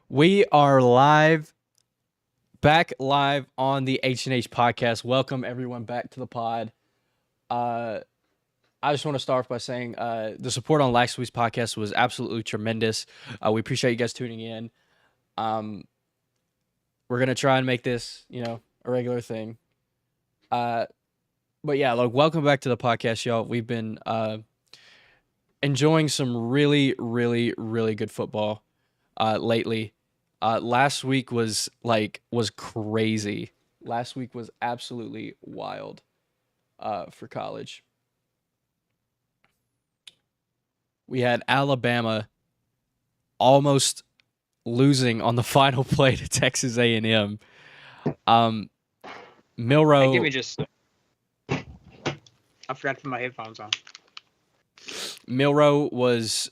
We are back live on the H&H podcast. Welcome everyone back to the pod. I just want to start off by saying the support on last week's podcast was absolutely tremendous. We appreciate you guys tuning in. We're gonna try and make this, a regular thing. But yeah, welcome back to the podcast, y'all. We've been enjoying some really, really, really good football lately. Last week was crazy. Last week was absolutely wild for college. We had Alabama almost losing on the final play to Texas A&M. Milroe. Hey, give me just. I forgot to put my headphones on. Milroe was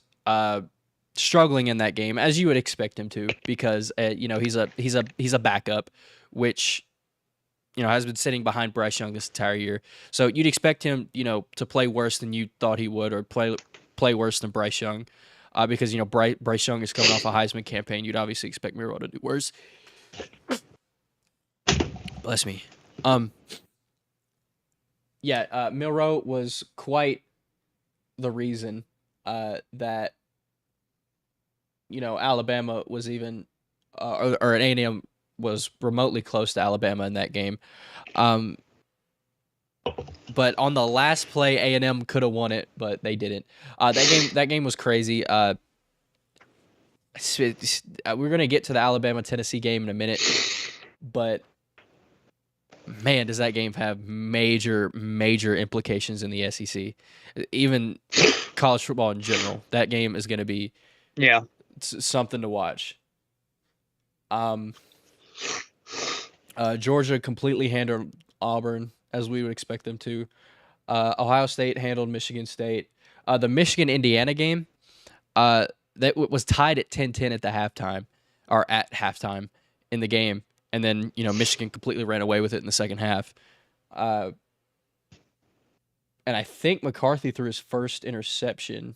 struggling in that game, as you would expect him to, because he's a backup, which has been sitting behind Bryce Young this entire year. So you'd expect him to play worse than you thought he would, or play worse than Bryce Young, because Bryce Young is coming off a Heisman campaign. You'd obviously expect Milroe to do worse. Bless me. Milroe was quite the reason that Alabama was even or an A&M was remotely close to Alabama in that game. But on the last play, A&M could have won it, but they didn't. That game was crazy. We're gonna get to the Alabama-Tennessee game in a minute, but man, does that game have major implications in the SEC, even college football in general. That game is going to be something to watch. Georgia completely handled Auburn as we would expect them to. Ohio State handled Michigan State. The Michigan-Indiana game that was tied at 10-10 at halftime in the game. And then, Michigan completely ran away with it in the second half. And I think McCarthy threw his first interception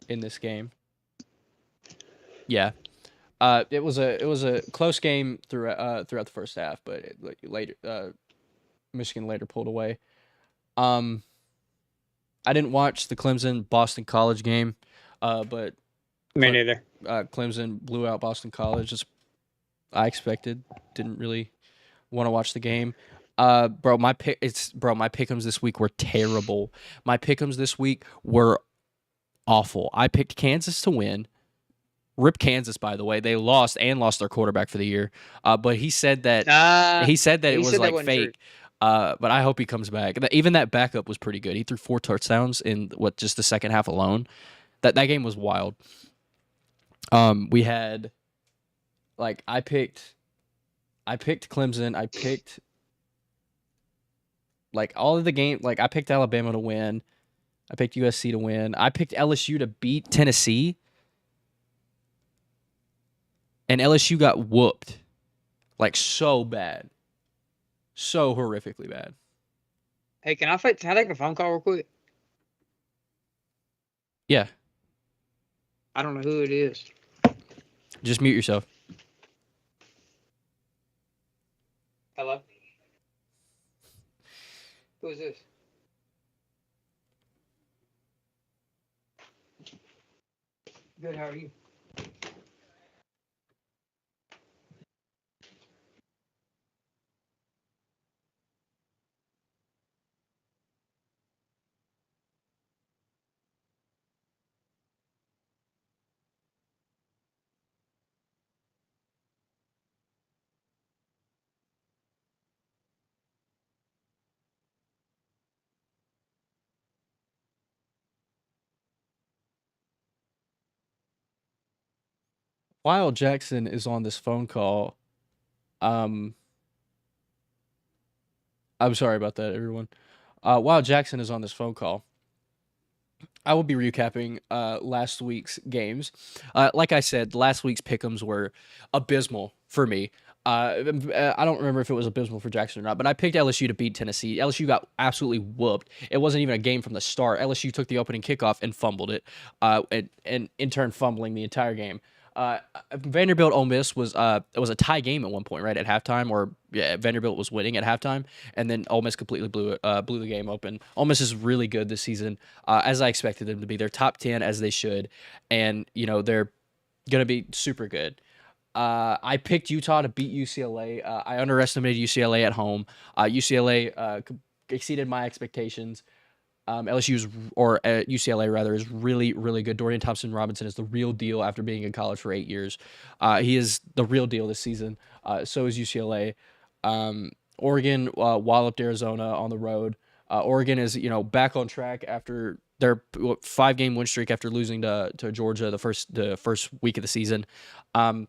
in this game. Yeah. It was a close game throughout the first half, but Michigan later pulled away. I didn't watch the Clemson-Boston College game, but me neither. Clemson blew out Boston College, as I expected. Didn't really want to watch the game. My pick'ems this week were terrible. My pick'ems this week were awful. I picked Kansas to win. Rip Kansas, by the way. They lost their quarterback for the year. But he said that it was fake. But I hope he comes back. Even that backup was pretty good. He threw 4 touchdowns in just the second half alone. That game was wild. We had I picked Clemson. I picked all of the game. I picked Alabama to win. I picked USC to win. I picked LSU to beat Tennessee. And LSU got whooped. So bad. So horrifically bad. Hey, can I take a phone call real quick? Yeah. I don't know who it is. Just mute yourself. Hello? Who is this? Good, how are you? While Jackson is on this phone call, I'm sorry about that, everyone. While Jackson is on this phone call, I will be recapping last week's games. Like I said, last week's pick'ems were abysmal for me. I don't remember if it was abysmal for Jackson or not, but I picked LSU to beat Tennessee. LSU got absolutely whooped. It wasn't even a game from the start. LSU took the opening kickoff and fumbled it, and in turn fumbling the entire game. Vanderbilt Ole Miss was it was a tie game at one point, right at halftime, or yeah, Vanderbilt was winning at halftime, and then Ole Miss completely blew the game open. Ole Miss is really good this season, as I expected them to be. They're top 10 as they should, and they're gonna be super good. I picked Utah to beat UCLA. I underestimated UCLA at home. UCLA exceeded my expectations. LSU's or UCLA rather is really really good. Dorian Thompson Robinson is the real deal after being in college for 8 years. He is the real deal this season. So is UCLA. Oregon walloped Arizona on the road. Oregon is back on track after their 5-game win streak after losing to Georgia the first week of the season. Oregon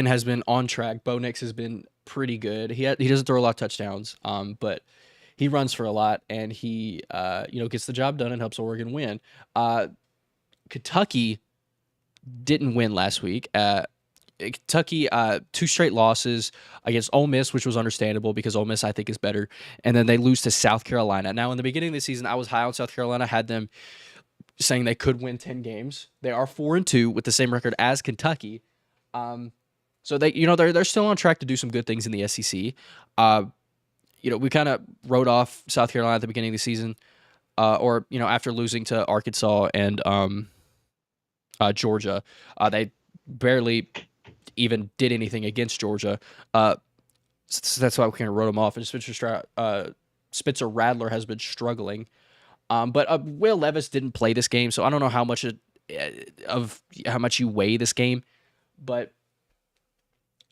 has been on track. Bo Nix has been pretty good. He doesn't throw a lot of touchdowns, but he runs for a lot, and he gets the job done and helps Oregon win. Kentucky didn't win last week. Kentucky 2 straight losses against Ole Miss, which was understandable because Ole Miss I think is better, and then they lose to South Carolina. Now in the beginning of the season, I was high on South Carolina, had them saying they could win 10 games. They are 4-2 with the same record as Kentucky. So they're still on track to do some good things in the SEC. We kind of wrote off South Carolina at the beginning of the season, or after losing to Arkansas and Georgia, they barely even did anything against Georgia. So that's why we kind of wrote them off. And Spencer Rattler has been struggling, but Will Levis didn't play this game, so I don't know how much how much you weigh this game. But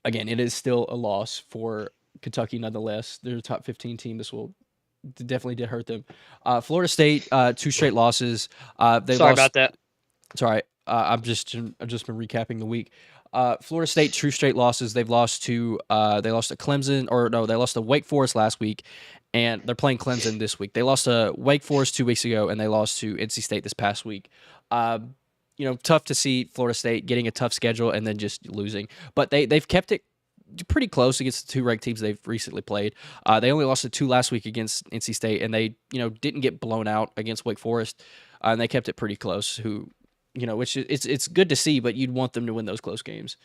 again, it is still a loss for Kentucky nonetheless. They're a top 15 team. This will definitely did hurt them. Florida State, 2 straight losses. Sorry about that. It's all right. I've just been recapping the week. Florida State, 2 straight losses. They lost to Clemson, or no, they lost to Wake Forest last week, and they're playing Clemson this week. They lost to Wake Forest 2 weeks ago, and they lost to NC State this past week. Tough to see Florida State getting a tough schedule and then just losing. But they've kept it pretty close against the 2 ranked teams they've recently played. They only lost to 2 last week against NC State, and they didn't get blown out against Wake Forest, and they kept it pretty close. Which it's good to see, but you'd want them to win those close games.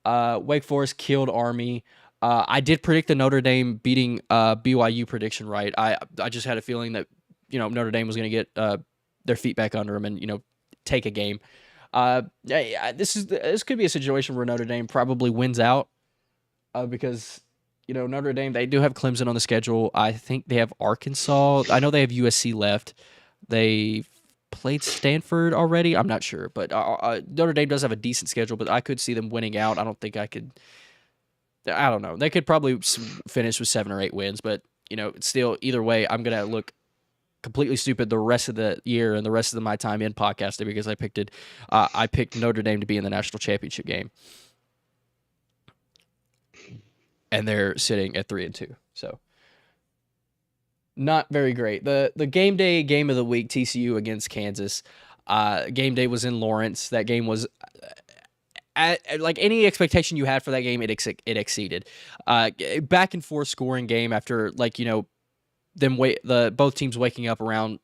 Wake Forest killed Army. I did predict the Notre Dame beating BYU prediction right. I just had a feeling that Notre Dame was going to get their feet back under them and take a game. This could be a situation where Notre Dame probably wins out because Notre Dame, they do have Clemson on the schedule. I think they have Arkansas. I know they have USC left. They played Stanford already. I'm not sure, but Notre Dame does have a decent schedule, but I could see them winning out. I don't think I could. I don't know. They could probably finish with 7 or 8 wins, but still, either way, I'm gonna look completely stupid the rest of the year and the rest of my time in podcasting because I picked Notre Dame to be in the national championship game, and they're sitting at 3-2. So not very great. The game day game of the week, TCU against Kansas. Game day was in Lawrence. That game was like any expectation you had for that game, it exceeded. Back and forth scoring game after both teams waking up around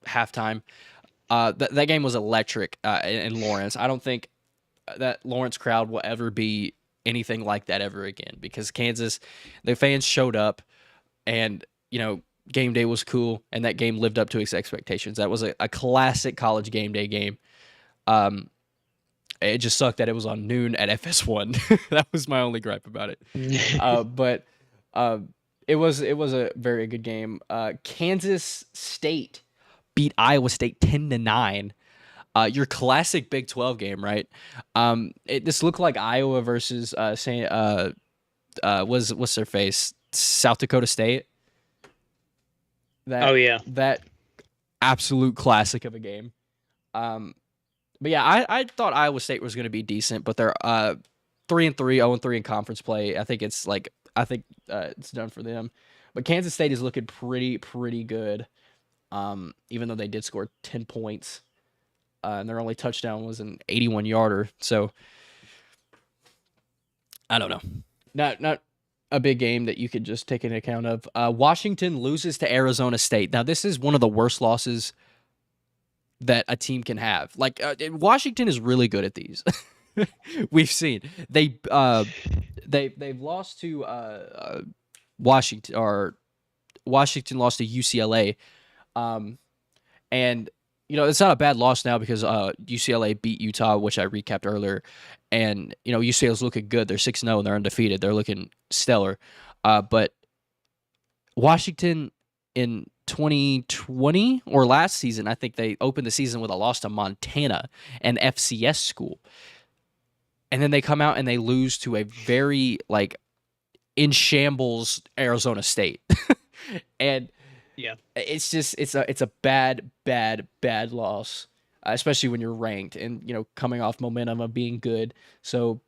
halftime. That game was electric in Lawrence. I don't think that Lawrence crowd will ever be anything like that ever again because Kansas, the fans showed up, and game day was cool, and that game lived up to its expectations. That was a classic college game day game. It just sucked that it was on noon at FS1. That was my only gripe about it. But it was a very good game. Kansas State beat Iowa State 10-9. Your classic Big 12 game, right? This looked like Iowa versus what's their face? South Dakota State. That absolute classic of a game. But yeah, I thought Iowa State was going to be decent, but they're 3-3, 0-3 in conference play. I think it's done for them. But Kansas State is looking pretty good, even though they did score 10 points, and their only touchdown was an 81-yarder. So I don't know. Not a big game that you could just take into account of. Washington loses to Arizona State. Now, this is one of the worst losses that a team can have. Like Washington is really good at these. We've seen they've lost to Washington, or Washington lost to UCLA, and it's not a bad loss now because UCLA beat Utah, which I recapped earlier, and UCLA's looking good. They're 6-0 and they're undefeated. They're looking stellar, but Washington in 2020 or last season, I think they opened the season with a loss to Montana, an FCS school. And then they come out and they lose to a very in shambles Arizona State. And Yeah. it's just it's a bad loss, especially when you're ranked and coming off momentum of being good. So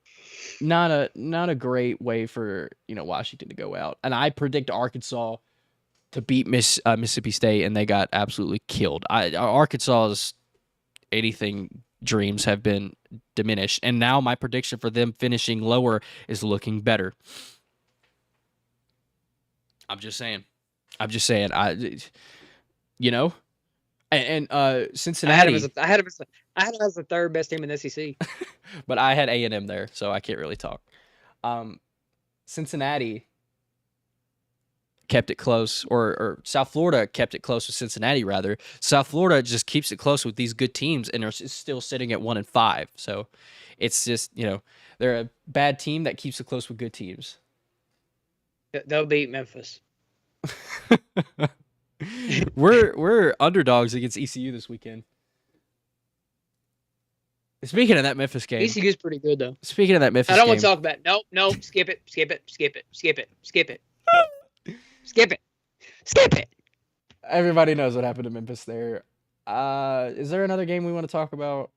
not a great way for Washington to go out. And I predict Arkansas to beat Mississippi State, and they got absolutely killed. Arkansas's anything dreams have been diminished, and now my prediction for them finishing lower is looking better. I'm just saying. Cincinnati. I had him as the third best team in the SEC. But I had A&M there, so I can't really talk. Cincinnati kept it close, or South Florida kept it close with Cincinnati, rather. South Florida just keeps it close with these good teams, and they're still sitting at 1-5. So it's just, they're a bad team that keeps it close with good teams. They'll beat Memphis. We're underdogs against ECU this weekend. Speaking of that Memphis game, ECU's pretty good though. Speaking of that Memphis game, I don't want to talk about it. Nope. Skip it. Everybody knows what happened to Memphis there. Is there another game we want to talk about?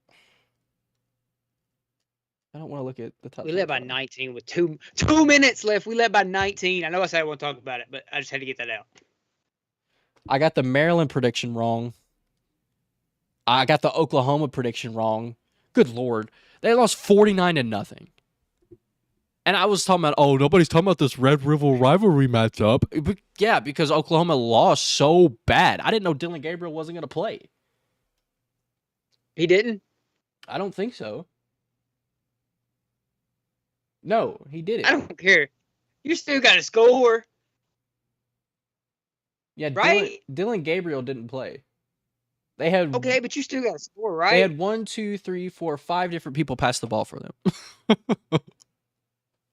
I don't want to look at the top. We led by 19 with 2 minutes left. We led by 19. I know I said I won't talk about it, but I just had to get that out. I got the Maryland prediction wrong. I got the Oklahoma prediction wrong. Good Lord. They lost 49-0. And I was talking about, nobody's talking about this Red River rivalry matchup. But yeah, because Oklahoma lost so bad. I didn't know Dylan Gabriel wasn't going to play. He didn't? I don't think so. No, he didn't. I don't care. You still got to score. Yeah, right? Dylan Gabriel didn't play. They had okay, but you still got to score, right? They had 1, 2, 3, 4, 5 different people pass the ball for them.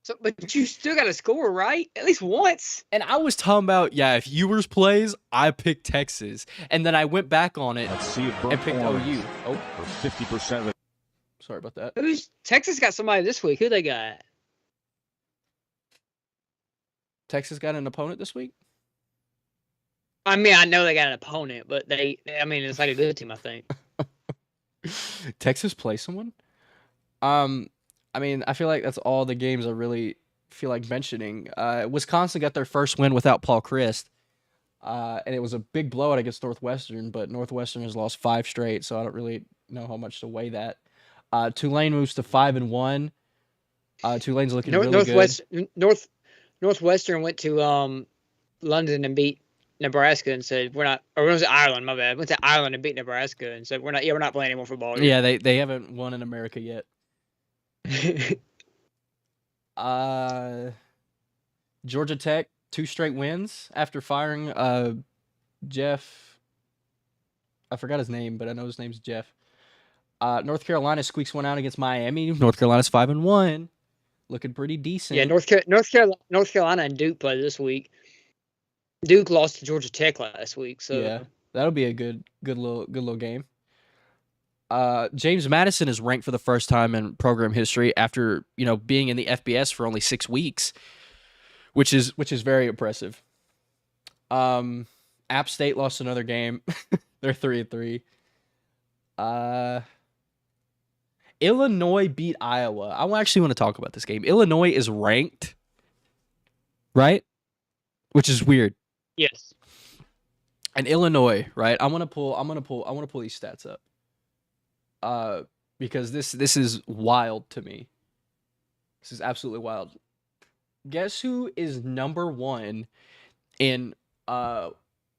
So, but you still got to score, right? At least once. And I was talking about, if Ewers plays, I picked Texas, and then I went back on it and picked OU. For 50% of it. Sorry about that. Texas got somebody this week? Who they got? Texas got an opponent this week? I mean, I know they got an opponent, but it's like a good team, I think. Texas play someone? I feel like that's all the games I really feel like mentioning. Wisconsin got their first win without Paul Chryst, and it was a big blowout against Northwestern, but Northwestern has lost 5 straight, so I don't really know how much to weigh that. Tulane moves to 5-1. Tulane's looking really good. Northwestern went to London and beat Nebraska and said we're not, or was it Ireland? My bad. Went to Ireland and beat Nebraska and said we're not playing any more football here. Yeah, they haven't won in America yet. Georgia Tech 2 straight wins after firing Jeff. I forgot his name, but I know his name's Jeff. North Carolina squeaks one out against Miami. North Carolina's 5-1, looking pretty decent. Yeah, North Carolina and Duke play this week. Duke lost to Georgia Tech last week, so yeah, that'll be a good little game. James Madison is ranked for the first time in program history after being in the FBS for only 6 weeks, which is very impressive. App State lost another game. They're 3-3. Illinois beat Iowa. I actually want to talk about this game. Illinois is ranked, right? Which is weird. Yes. And Illinois, right? I want to pull these stats up. Because this is wild to me. This is absolutely wild. Guess who is number 1 in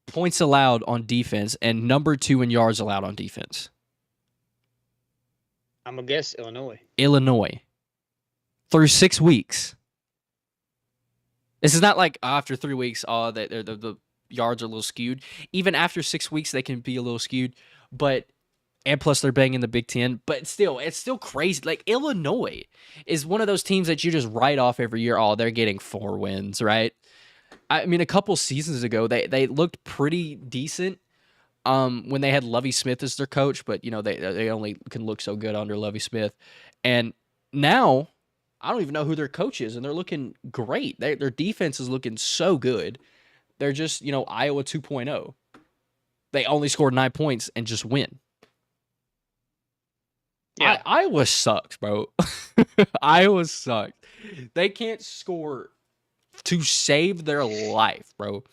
points allowed on defense and number 2 in yards allowed on defense? I'm gonna guess Illinois. Illinois. Through 6 weeks. This is not like after 3 weeks, the yards are a little skewed. Even after 6 weeks, they can be a little skewed. And plus they're banging the Big Ten. But still, it's still crazy. Like, Illinois is one of those teams that you just write off every year. Oh, they're getting 4 wins, right? I mean, a couple seasons ago, they looked pretty decent when they had Lovie Smith as their coach. But, they only can look so good under Lovie Smith. And now, I don't even know who their coach is, and they're looking great. Their defense is looking so good. They're just, Iowa 2.0. They only scored 9 points and just win. Yeah. Iowa sucks, bro. Iowa sucks. They can't score to save their life, bro.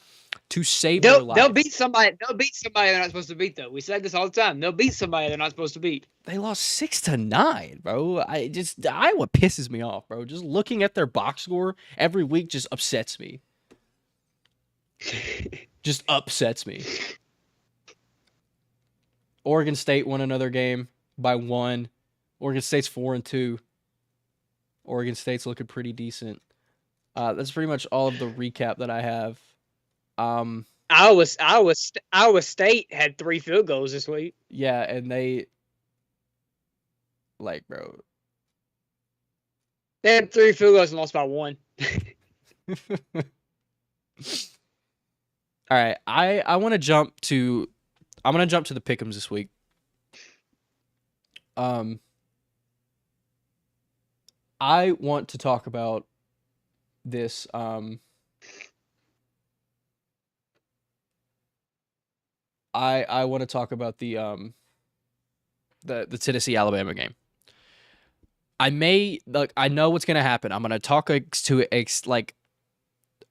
To save their life. They'll beat somebody. They'll beat somebody they're not supposed to beat, though. We said this all the time. They'll beat somebody they're not supposed to beat. They lost 6-9, bro. Iowa pisses me off, bro. Just looking at their box score every week just upsets me. Just upsets me. Oregon State won another game by 1. Oregon State's 4-2. Oregon State's looking pretty decent. That's pretty much all of the recap that I have. Iowa State had 3 field goals this week. Yeah, and they, bro. They had 3 field goals and lost by 1. All right, I want to jump to, I'm gonna jump to the pick'ems this week. I want to talk about this. I want to talk about the Tennessee Alabama game. I know what's gonna happen. I'm gonna talk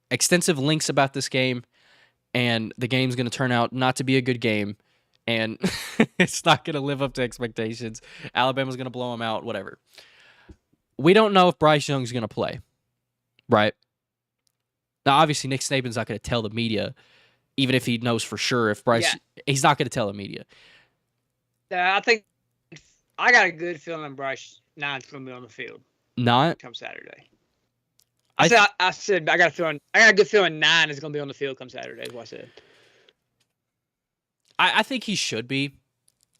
extensive links about this game, and the game's gonna turn out not to be a good game, and it's not gonna live up to expectations. Alabama's gonna blow them out. Whatever. We don't know if Bryce Young's gonna play, right? Now, obviously, Nick Saban's not gonna tell the media, even if he knows for sure if Bryce. Yeah. He's not gonna tell the media. I think I got a good feeling Bryce Nine's gonna be on the field. Not come Saturday. I said I got a good feeling 9 is gonna be on the field come Saturday. Is what I said. I think he should be.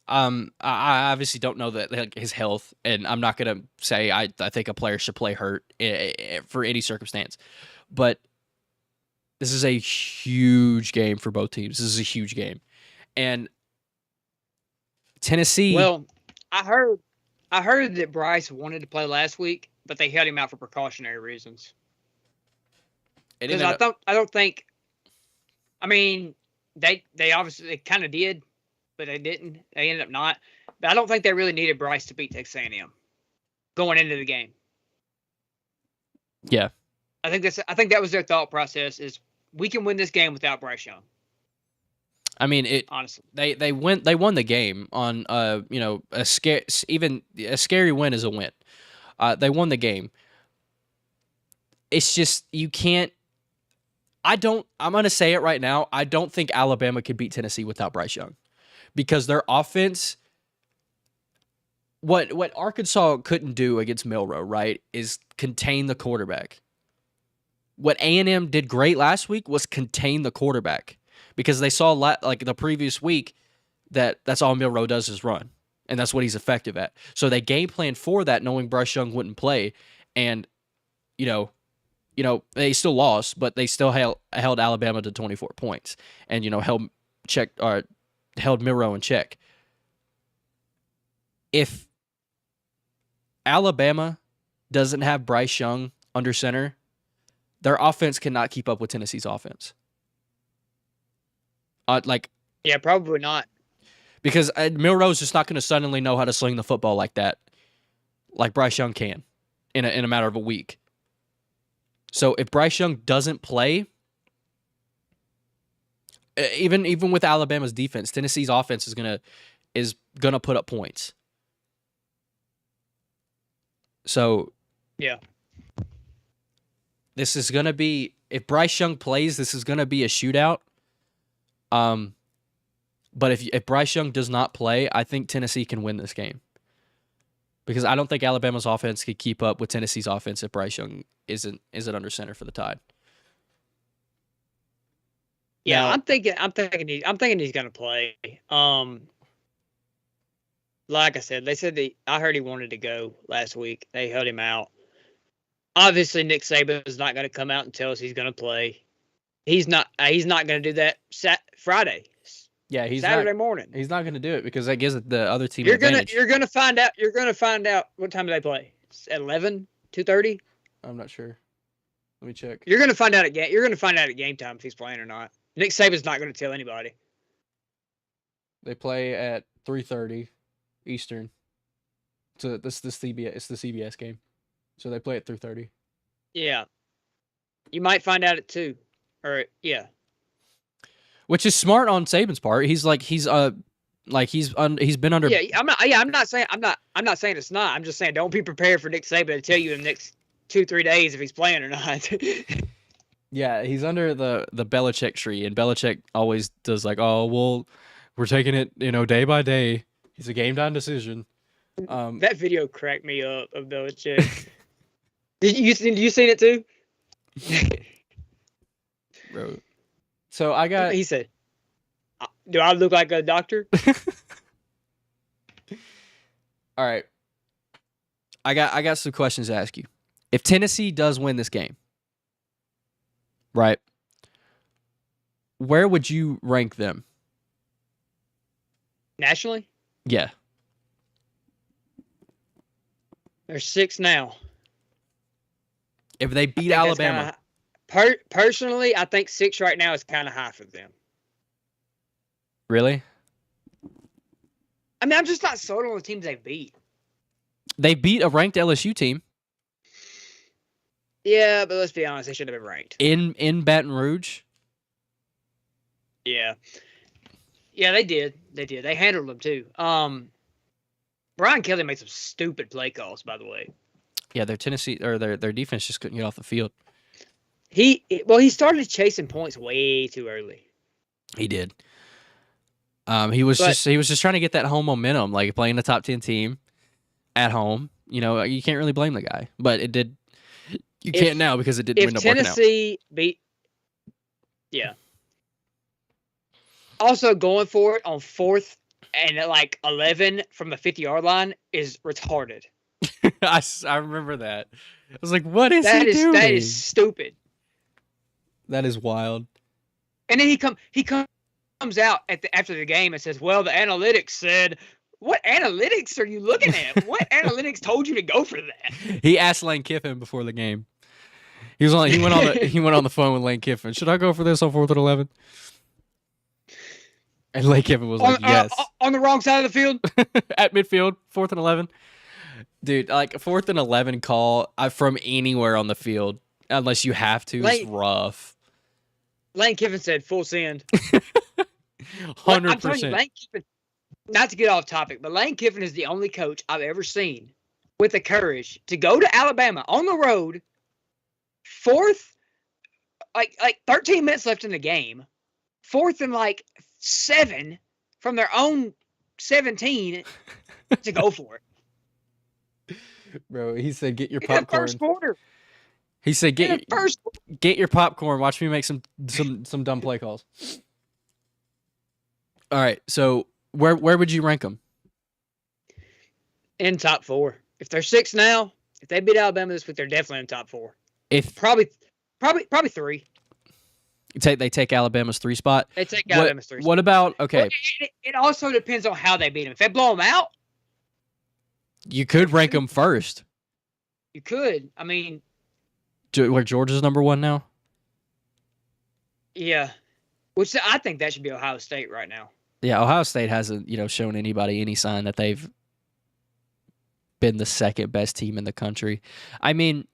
I obviously don't know his health, and I'm not gonna say I think a player should play hurt for any circumstance. But this is a huge game for both teams. This is a huge game, and Tennessee. Well, I heard that Bryce wanted to play last week, but they held him out for precautionary reasons. Because I don't think. I mean, they obviously kind of did, but they didn't. They ended up not. But I don't think they really needed Bryce to beat Texas A&M going into the game. Yeah, I think that was their thought process: is we can win this game without Bryce Young. I mean, honestly, they won the game on a scary win is a win. They won the game. It's just you can't. I'm going to say it right now. I don't think Alabama could beat Tennessee without Bryce Young, because their offense, what Arkansas couldn't do against Milroe, right, is contain the quarterback. What A&M did great last week was contain the quarterback, because they saw like the previous week that's all Milroe does is run, and that's what he's effective at. So they game planned for that, knowing Bryce Young wouldn't play, and they still lost, but they still held Alabama to 24 points, and held Milroe in check. If Alabama doesn't have Bryce Young under center, their offense cannot keep up with Tennessee's offense. Yeah, probably not. Because Milroe's just not going to suddenly know how to sling the football like that, like Bryce Young can, in a matter of a week. So if Bryce Young doesn't play, even with Alabama's defense, Tennessee's offense is gonna put up points. So yeah, this is gonna be, if Bryce Young plays, this is gonna be a shootout. But if Bryce Young does not play, I think Tennessee can win this game. Because I don't think Alabama's offense could keep up with Tennessee's offense if Bryce Young isn't under center for the Tide. Yeah, now, I'm thinking he's gonna play. Like I said, they said I heard he wanted to go last week. They held him out. Obviously, Nick Saban is not going to come out and tell us he's going to play. He's not going to do that Friday. Yeah, he's Saturday morning. He's not going to do it because that gives the other team advantage. You're going to find out. You're going to find out what time do they play? At 11, 2:30. I'm not sure. Let me check. You're going to find out at game time if he's playing or not. Nick Saban's not going to tell anybody. They play at 3:30 Eastern. So it's the CBS game. So they play at 3:30. Yeah. You might find out at 2. Or yeah. Which is smart on Saban's part. He's been under. Yeah, I'm not saying it's not. I'm just saying don't be prepared for Nick Saban to tell you in the next 2-3 days if he's playing or not. Yeah, he's under the Belichick tree, and Belichick always does oh, well, we're taking it, day by day. It's a game time decision. That video cracked me up of Belichick. Did you seen it too? Bro. So I got. He said, "Do I look like a doctor?" All right. I got some questions to ask you. If Tennessee does win this game, right? Where would you rank them? Nationally? Yeah. They're 6 now. If they beat Alabama. Personally, I think 6 right now is kind of high for them. Really? I mean, I'm just not sold on the teams they beat. They beat a ranked LSU team. Yeah, but let's be honest, they should have been ranked. In Baton Rouge? Yeah. Yeah, they did. They handled them too. Brian Kelly made some stupid play calls, by the way. Yeah, their defense just couldn't get off the field. He started chasing points way too early. He did. He was just trying to get that home momentum, like playing the top 10 team at home. You can't really blame the guy, but it did. You can't now because it didn't end up working out. If Tennessee beat, yeah. Also, going for it on 4th and at 11 from the 50-yard line is retarded. I remember that. I was like, "What is he doing?" That is stupid. That is wild. And then he comes out after the game and says, "Well, the analytics said." What analytics are you looking at? What analytics told you to go for that? He asked Lane Kiffin before the game. He went on the phone with Lane Kiffin. Should I go for this on 4th and 11? And Lane Kiffin was like, yes. On the wrong side of the field? At midfield, 4th and 11. Dude, 4th and 11 call from anywhere on the field, unless you have to, is rough. Lane Kiffin said full send. 100%. I'm telling you, Lane Kiffin, not to get off topic, but Lane Kiffin is the only coach I've ever seen with the courage to go to Alabama on the road, 4th, 13 minutes left in the game, 4th and 7 from their own 17 to go for it. Bro, he said, "Get your popcorn." In the first quarter. He said, "Get your popcorn. Watch me make some dumb play calls." All right, so where would you rank them? In top 4. If they're 6 now, if they beat Alabama this week, they're definitely in top 4. If probably 3. They take Alabama's 3 spot. They take Alabama's 3 spot. What about okay? It also depends on how they beat them. If they blow them out, you could rank them first. You could. I mean, where Georgia's number 1 now. Yeah, which I think that should be Ohio State right now. Yeah, Ohio State hasn't shown anybody any sign that they've been the second best team in the country. I mean,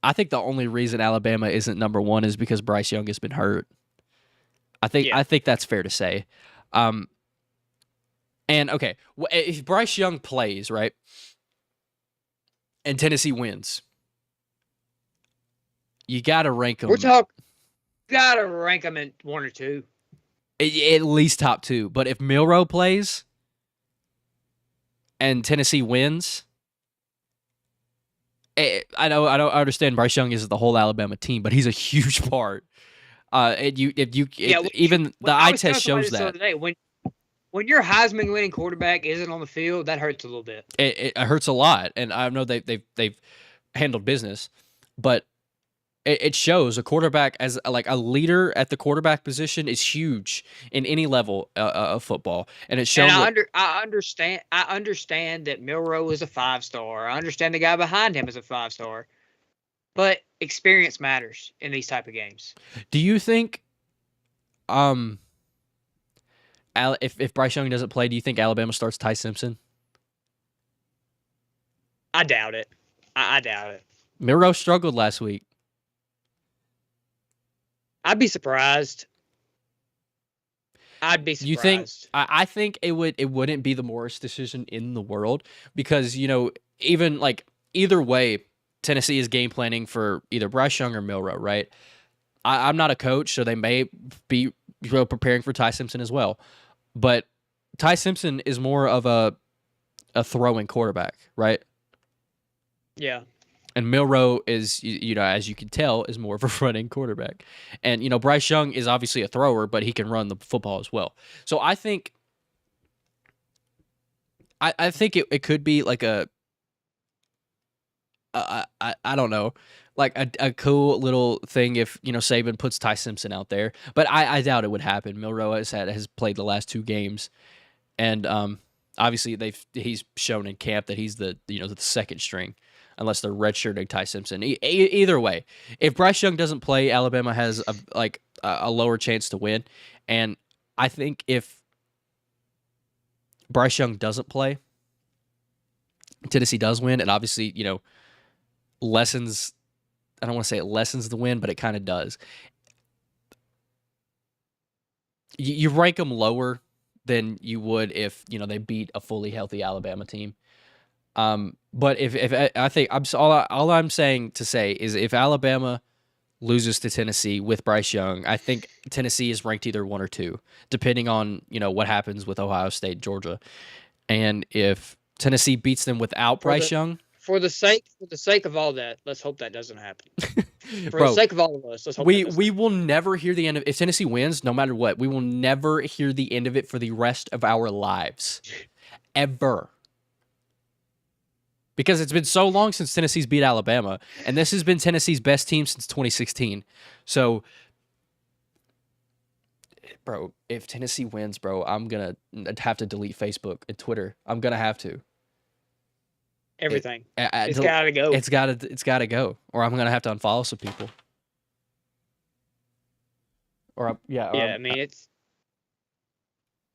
I think the only reason Alabama isn't number 1 is because Bryce Young has been hurt. I think that's fair to say. And okay, if Bryce Young plays, right, and Tennessee wins, you got to rank them. Got to rank them in 1 or 2. At least top 2. But if Milroe plays and Tennessee wins, I understand Bryce Young is the whole Alabama team, but he's a huge part. Even the eye test shows that. Today, when your Heisman winning quarterback isn't on the field, that hurts a little bit. It hurts a lot, and I know they've handled business, but it shows a quarterback as like a leader at the quarterback position is huge in any level of football, and it shows. And I understand that Milroe is a 5-star. I understand the guy behind him is a 5-star, but experience matters in these type of games. Do you think, if Bryce Young doesn't play, do you think Alabama starts Ty Simpson? I doubt it. I doubt it. Milroe struggled last week. I'd be surprised. You think? I think it wouldn't be the worst decision in the world because even like either way, Tennessee is game planning for either Bryce Young or Milroe, right? I'm not a coach, so they may be preparing for Ty Simpson as well, but Ty Simpson is more of a throwing quarterback, right? Yeah. And Milroe is, as you can tell, is more of a running quarterback. And, Bryce Young is obviously a thrower, but he can run the football as well. So I think it could be like I don't know, like a cool little thing if, Saban puts Ty Simpson out there. But I doubt it would happen. Milroe has played the last 2 games. And obviously he's shown in camp that he's the second string. Unless they're redshirting Ty Simpson. Either way, if Bryce Young doesn't play, Alabama has a lower chance to win. And I think if Bryce Young doesn't play, Tennessee does win. And obviously, lessens. I don't want to say it lessens the win, but it kind of does. You rank them lower than you would if they beat a fully healthy Alabama team. But if I think all I'm saying to say is if Alabama loses to Tennessee with Bryce Young, I think Tennessee is ranked either 1 or 2, depending on what happens with Ohio State, Georgia, and if Tennessee beats them without Bryce Young. For the sake of all that, let's hope that doesn't happen. For the sake of all of us, let's hope we will never hear the end of it. If Tennessee wins, no matter what, we will never hear the end of it for the rest of our lives, ever. Because it's been so long since Tennessee's beat Alabama, and this has been Tennessee's best team since 2016. So, bro, if Tennessee wins, bro, I'm going to have to delete Facebook and Twitter. I'm going to have to. Everything. It's got to go. It's got to go. Or I'm going to have to unfollow some people. I mean,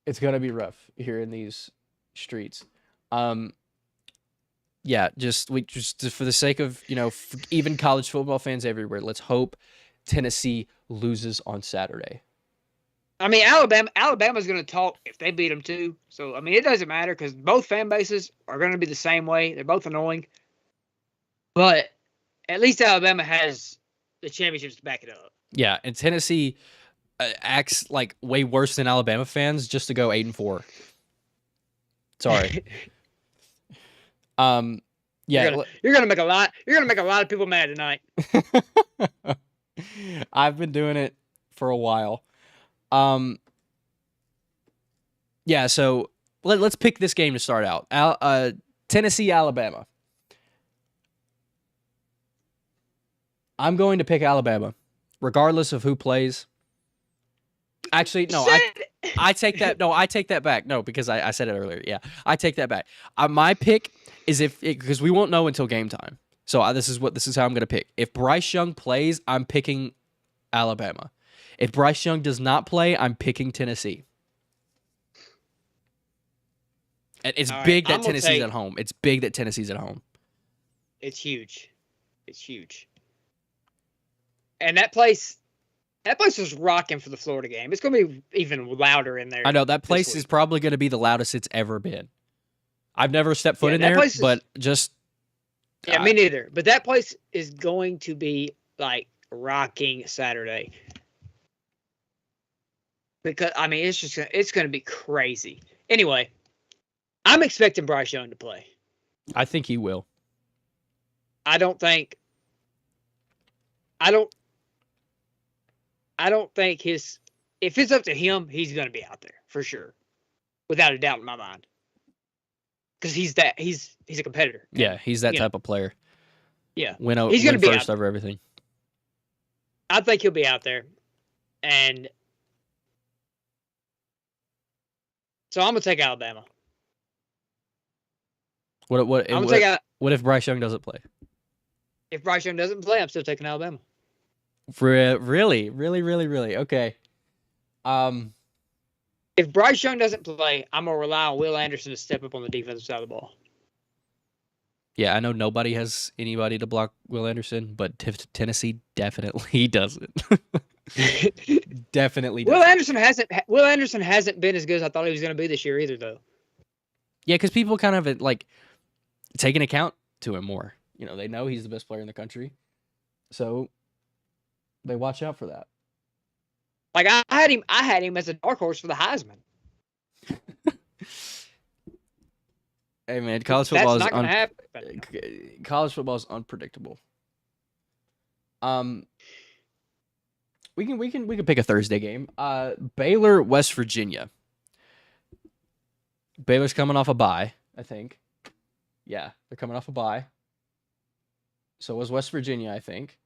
it's going to be rough here in these streets. Yeah, just for the sake of, even college football fans everywhere, let's hope Tennessee loses on Saturday. I mean, Alabama's going to talk if they beat them too. So, I mean, it doesn't matter because both fan bases are going to be the same way. They're both annoying. But at least Alabama has the championships to back it up. Yeah, and Tennessee acts like way worse than Alabama fans just to go 8-4. Sorry. Yeah, you're gonna make a lot. You're gonna make a lot of people mad tonight. I've been doing it for a while. Yeah. So let's pick this game to start out. Tennessee, Alabama. I'm going to pick Alabama, regardless of who plays. Actually, no, I take that. No, I take that back. No, because I said it earlier. Yeah, I take that back. My pick is because we won't know until game time. So this is how I'm going to pick. If Bryce Young plays, I'm picking Alabama. If Bryce Young does not play, I'm picking Tennessee. And it's big that Tennessee's at home. It's big that Tennessee's at home. It's huge. It's huge. And that place was rocking for the Florida game. It's going to be even louder in there. I know. That place is probably going to be the loudest it's ever been. I've never stepped foot in there, but just... Yeah, me neither. But that place is going to be, like, rocking Saturday. Because it's gonna be crazy. Anyway, I'm expecting Bryce Young to play. I think he will. I don't think if it's up to him, he's gonna be out there for sure, without a doubt in my mind. Because he's a competitor. Yeah, he's that type of player. Yeah, he's gonna be first over everything. I think he'll be out there, and so I'm gonna take Alabama. What if Bryce Young doesn't play? If Bryce Young doesn't play, I'm still taking Alabama. Really? Okay. If Bryce Young doesn't play, I'm gonna rely on Will Anderson to step up on the defensive side of the ball. Yeah, I know nobody has anybody to block Will Anderson, but Tennessee definitely doesn't. Definitely doesn't. Will Anderson hasn't been as good as I thought he was going to be this year either, though. Yeah, because people kind of like take an account to him more. You know, they know he's the best player in the country, so they watch out for that. Like I had him as a dark horse for the Heisman. Hey man, college football is unpredictable. We can pick a Thursday game. Baylor, West Virginia. Baylor's coming off a bye, I think. Yeah, they're coming off a bye. So was West Virginia, I think.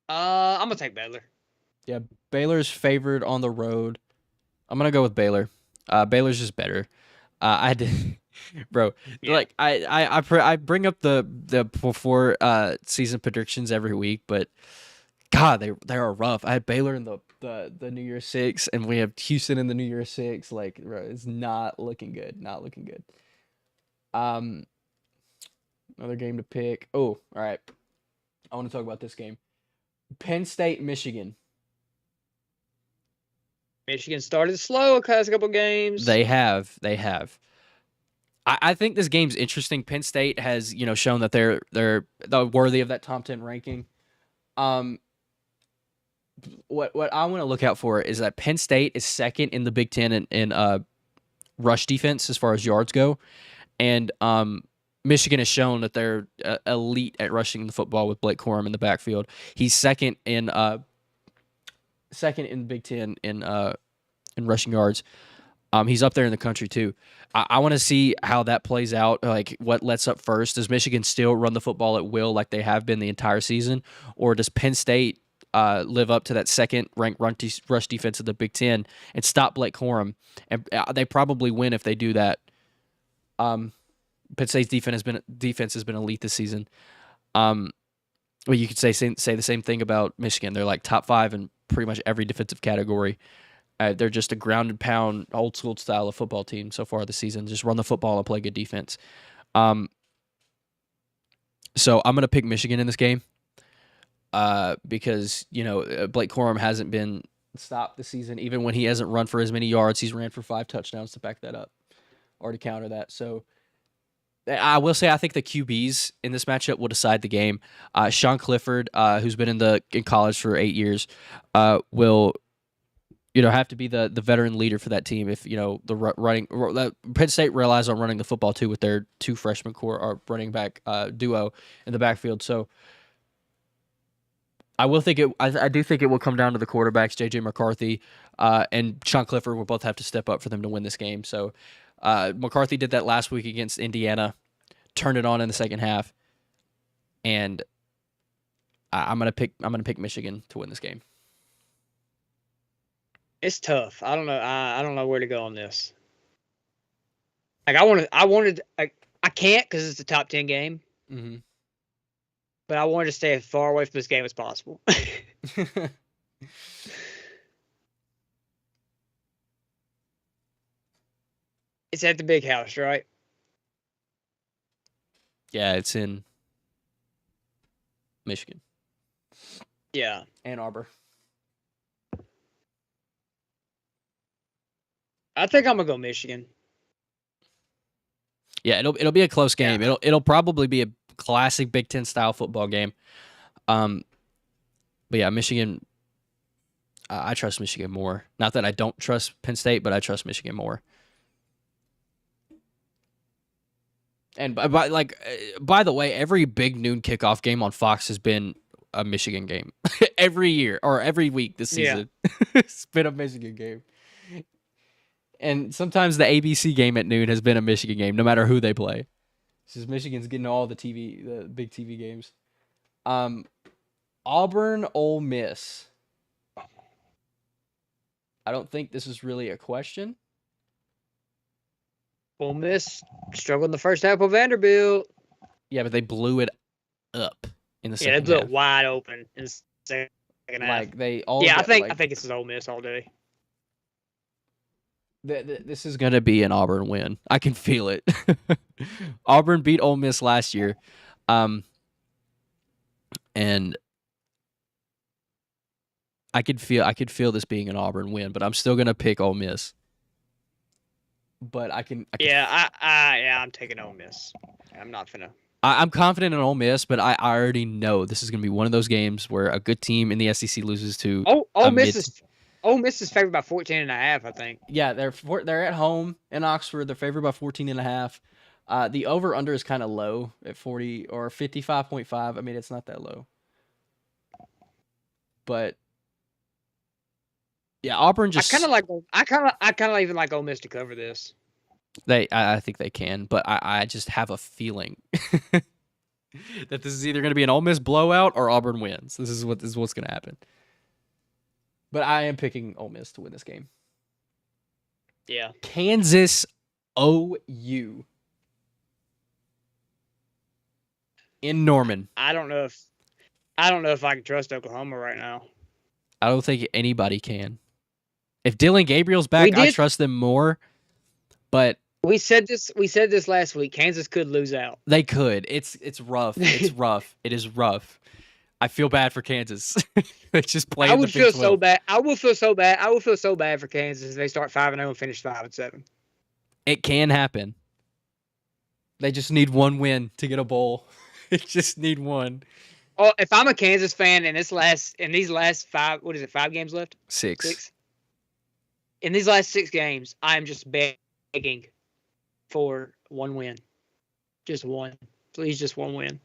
I'm gonna take Baylor. Yeah, Baylor's favored on the road. I'm gonna go with Baylor. Baylor's just better. I had to, bro. Yeah. Like I bring up the before season predictions every week, but God, they are rough. I had Baylor in the New Year's Six, and we have Houston in the New Year's Six. Like, bro, it's not looking good. Not looking good. Another game to pick. Oh, all right. I want to talk about this game. Penn State, Michigan. Michigan started slow a couple games. They have. I think this game's interesting. Penn State has, shown that they're worthy of that top 10 ranking. What I want to look out for is that Penn State is second in the Big Ten in rush defense as far as yards go, and Michigan has shown that they're elite at rushing the football with Blake Corum in the backfield. He's second in Big Ten in rushing yards. He's up there in the country too. I want to see how that plays out. Like, what lets up first? Does Michigan still run the football at will like they have been the entire season, or does Penn State live up to that second-ranked rush defense of the Big Ten and stop Blake Corum? And they probably win if they do that. Penn State's defense has been elite this season. Well, you could say the same thing about Michigan. They're like top 5 in pretty much every defensive category. They're just a ground and pound, old school style of football team so far this season. Just run the football and play good defense. So I'm gonna pick Michigan in this game. Because Blake Corum hasn't been stopped this season. Even when he hasn't run for as many yards, he's ran for 5 touchdowns to back that up or to counter that. So I will say I think the QBs in this matchup will decide the game. Sean Clifford, who's been in college for 8 years, will have to be the veteran leader for that team. If the running Penn State relies on running the football too with their 2 freshman core or running back duo in the backfield. So I do think it will come down to the quarterbacks, J.J. McCarthy and Sean Clifford will both have to step up for them to win this game. So McCarthy did that last week against Indiana, turned it on in the second half, and I'm gonna pick Michigan to win this game. It's tough. I don't know. I don't know where to go on this. Like I can't because it's a top 10 game. Mm-hmm. But I wanted to stay as far away from this game as possible. It's at the big house, right? Yeah, it's in Michigan. Yeah. Ann Arbor. I think I'm going to go Michigan. Yeah, it'll be a close game. Yeah. It'll probably be a classic Big Ten style football game. But yeah, Michigan. I trust Michigan more. Not that I don't trust Penn State, but I trust Michigan more. And by the way, every big noon kickoff game on Fox has been a Michigan game every year or every week this season. It's been a Michigan game. And sometimes the ABC game at noon has been a Michigan game, no matter who they play. It's just Michigan's getting all the big TV games. Auburn, Ole Miss. I don't think this is really a question. Ole Miss struggled in the first half with Vanderbilt. Yeah, but they blew it up in the second half. Yeah, they blew it wide open in the second half. Like they all. Yeah, I think this is Ole Miss all day. This is gonna be an Auburn win. I can feel it. Auburn beat Ole Miss last year, and I could feel this being an Auburn win. But I'm still gonna pick Ole Miss. But I'm taking Ole Miss. I'm not gonna. I'm confident in Ole Miss, but I already know this is gonna be one of those games where a good team in the SEC loses to. Ole Miss is favored by 14.5, I think. Yeah, they're at home in Oxford. They're favored by 14.5. The over/under is kind of low at 40 or 55.5. I mean, it's not that low. But yeah, Auburn just. I kind of even like Ole Miss to cover this. I think they can, but I just have a feeling that this is either going to be an Ole Miss blowout or Auburn wins. This is what's going to happen. But I am picking Ole Miss to win this game. Yeah. Kansas OU in Norman. I don't know if I can trust Oklahoma right now. I don't think anybody can. If Dylan Gabriel's back, I trust them more. But we said this last week. Kansas could lose out. They could. It's rough. It's rough. It is rough. I feel bad for Kansas. They just play. I would feel so bad. I will feel so bad. I will feel so bad for Kansas if they start 5-0 and finish 5-7. It can happen. They just need one win to get a bowl. They just need one. Oh, if I'm a Kansas fan in these last 5, what is it? 5 games left? 6. In these last 6 games, I'm just begging for one win. Just one. Please, just one win.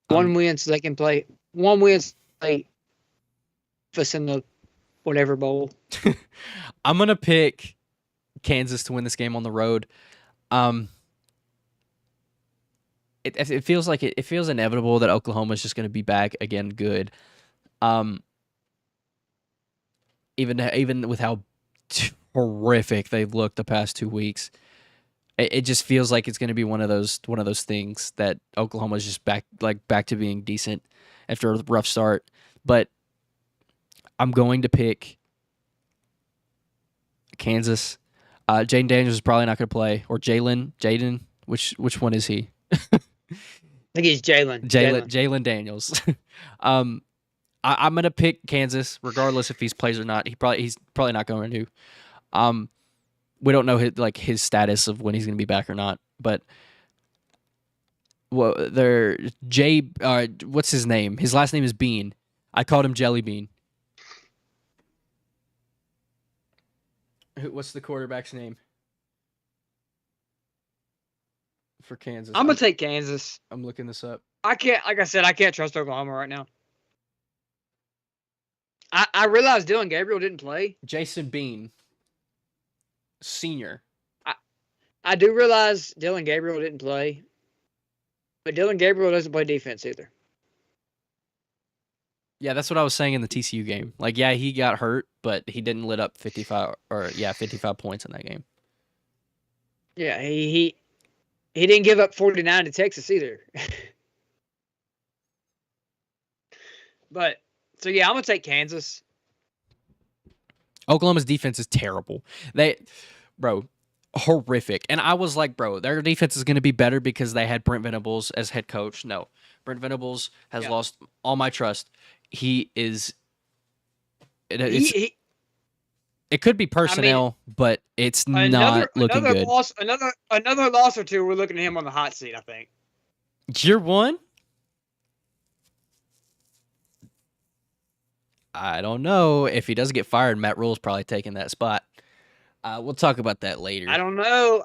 One win so they can play. One win so they us in the whatever bowl. I'm gonna pick Kansas to win this game on the road. It feels like it feels inevitable that Oklahoma is just going to be back again good. Even with how horrific they've looked the past 2 weeks, it just feels like it's going to be one of those things that Oklahoma is just back to being decent after a rough start. But I'm going to pick Kansas. Jaden Daniels is probably not going to play, or Jaden. Which one is he? I think he's Jalen. Jalen Daniels. I'm gonna pick Kansas regardless if he plays or not. He's probably not going to. We don't know his status of when he's gonna be back or not. But what's his name? His last name is Bean. I called him Jelly Bean. What's the quarterback's name for Kansas? I'm gonna take Kansas. I'm looking this up. I can't trust Oklahoma right now. I realized Dylan Gabriel didn't play. Jason Bean, senior. I do realize Dylan Gabriel didn't play, but Dylan Gabriel doesn't play defense either. Yeah, that's what I was saying in the TCU game. He got hurt, but he didn't let up 55 points in that game. Yeah, he didn't give up 49 to Texas either. But so yeah, I'm gonna take Kansas. Oklahoma's defense is terrible. Horrific. And I was like, their defense is gonna be better because they had Brent Venables as head coach. No, Brent Venables has lost all my trust. He is. It could be personnel, but it's not looking good. Another loss or two. We're looking at him on the hot seat. I think. Year one. I don't know. If he doesn't get fired, Matt Rule's probably taking that spot. We'll talk about that later. I don't know.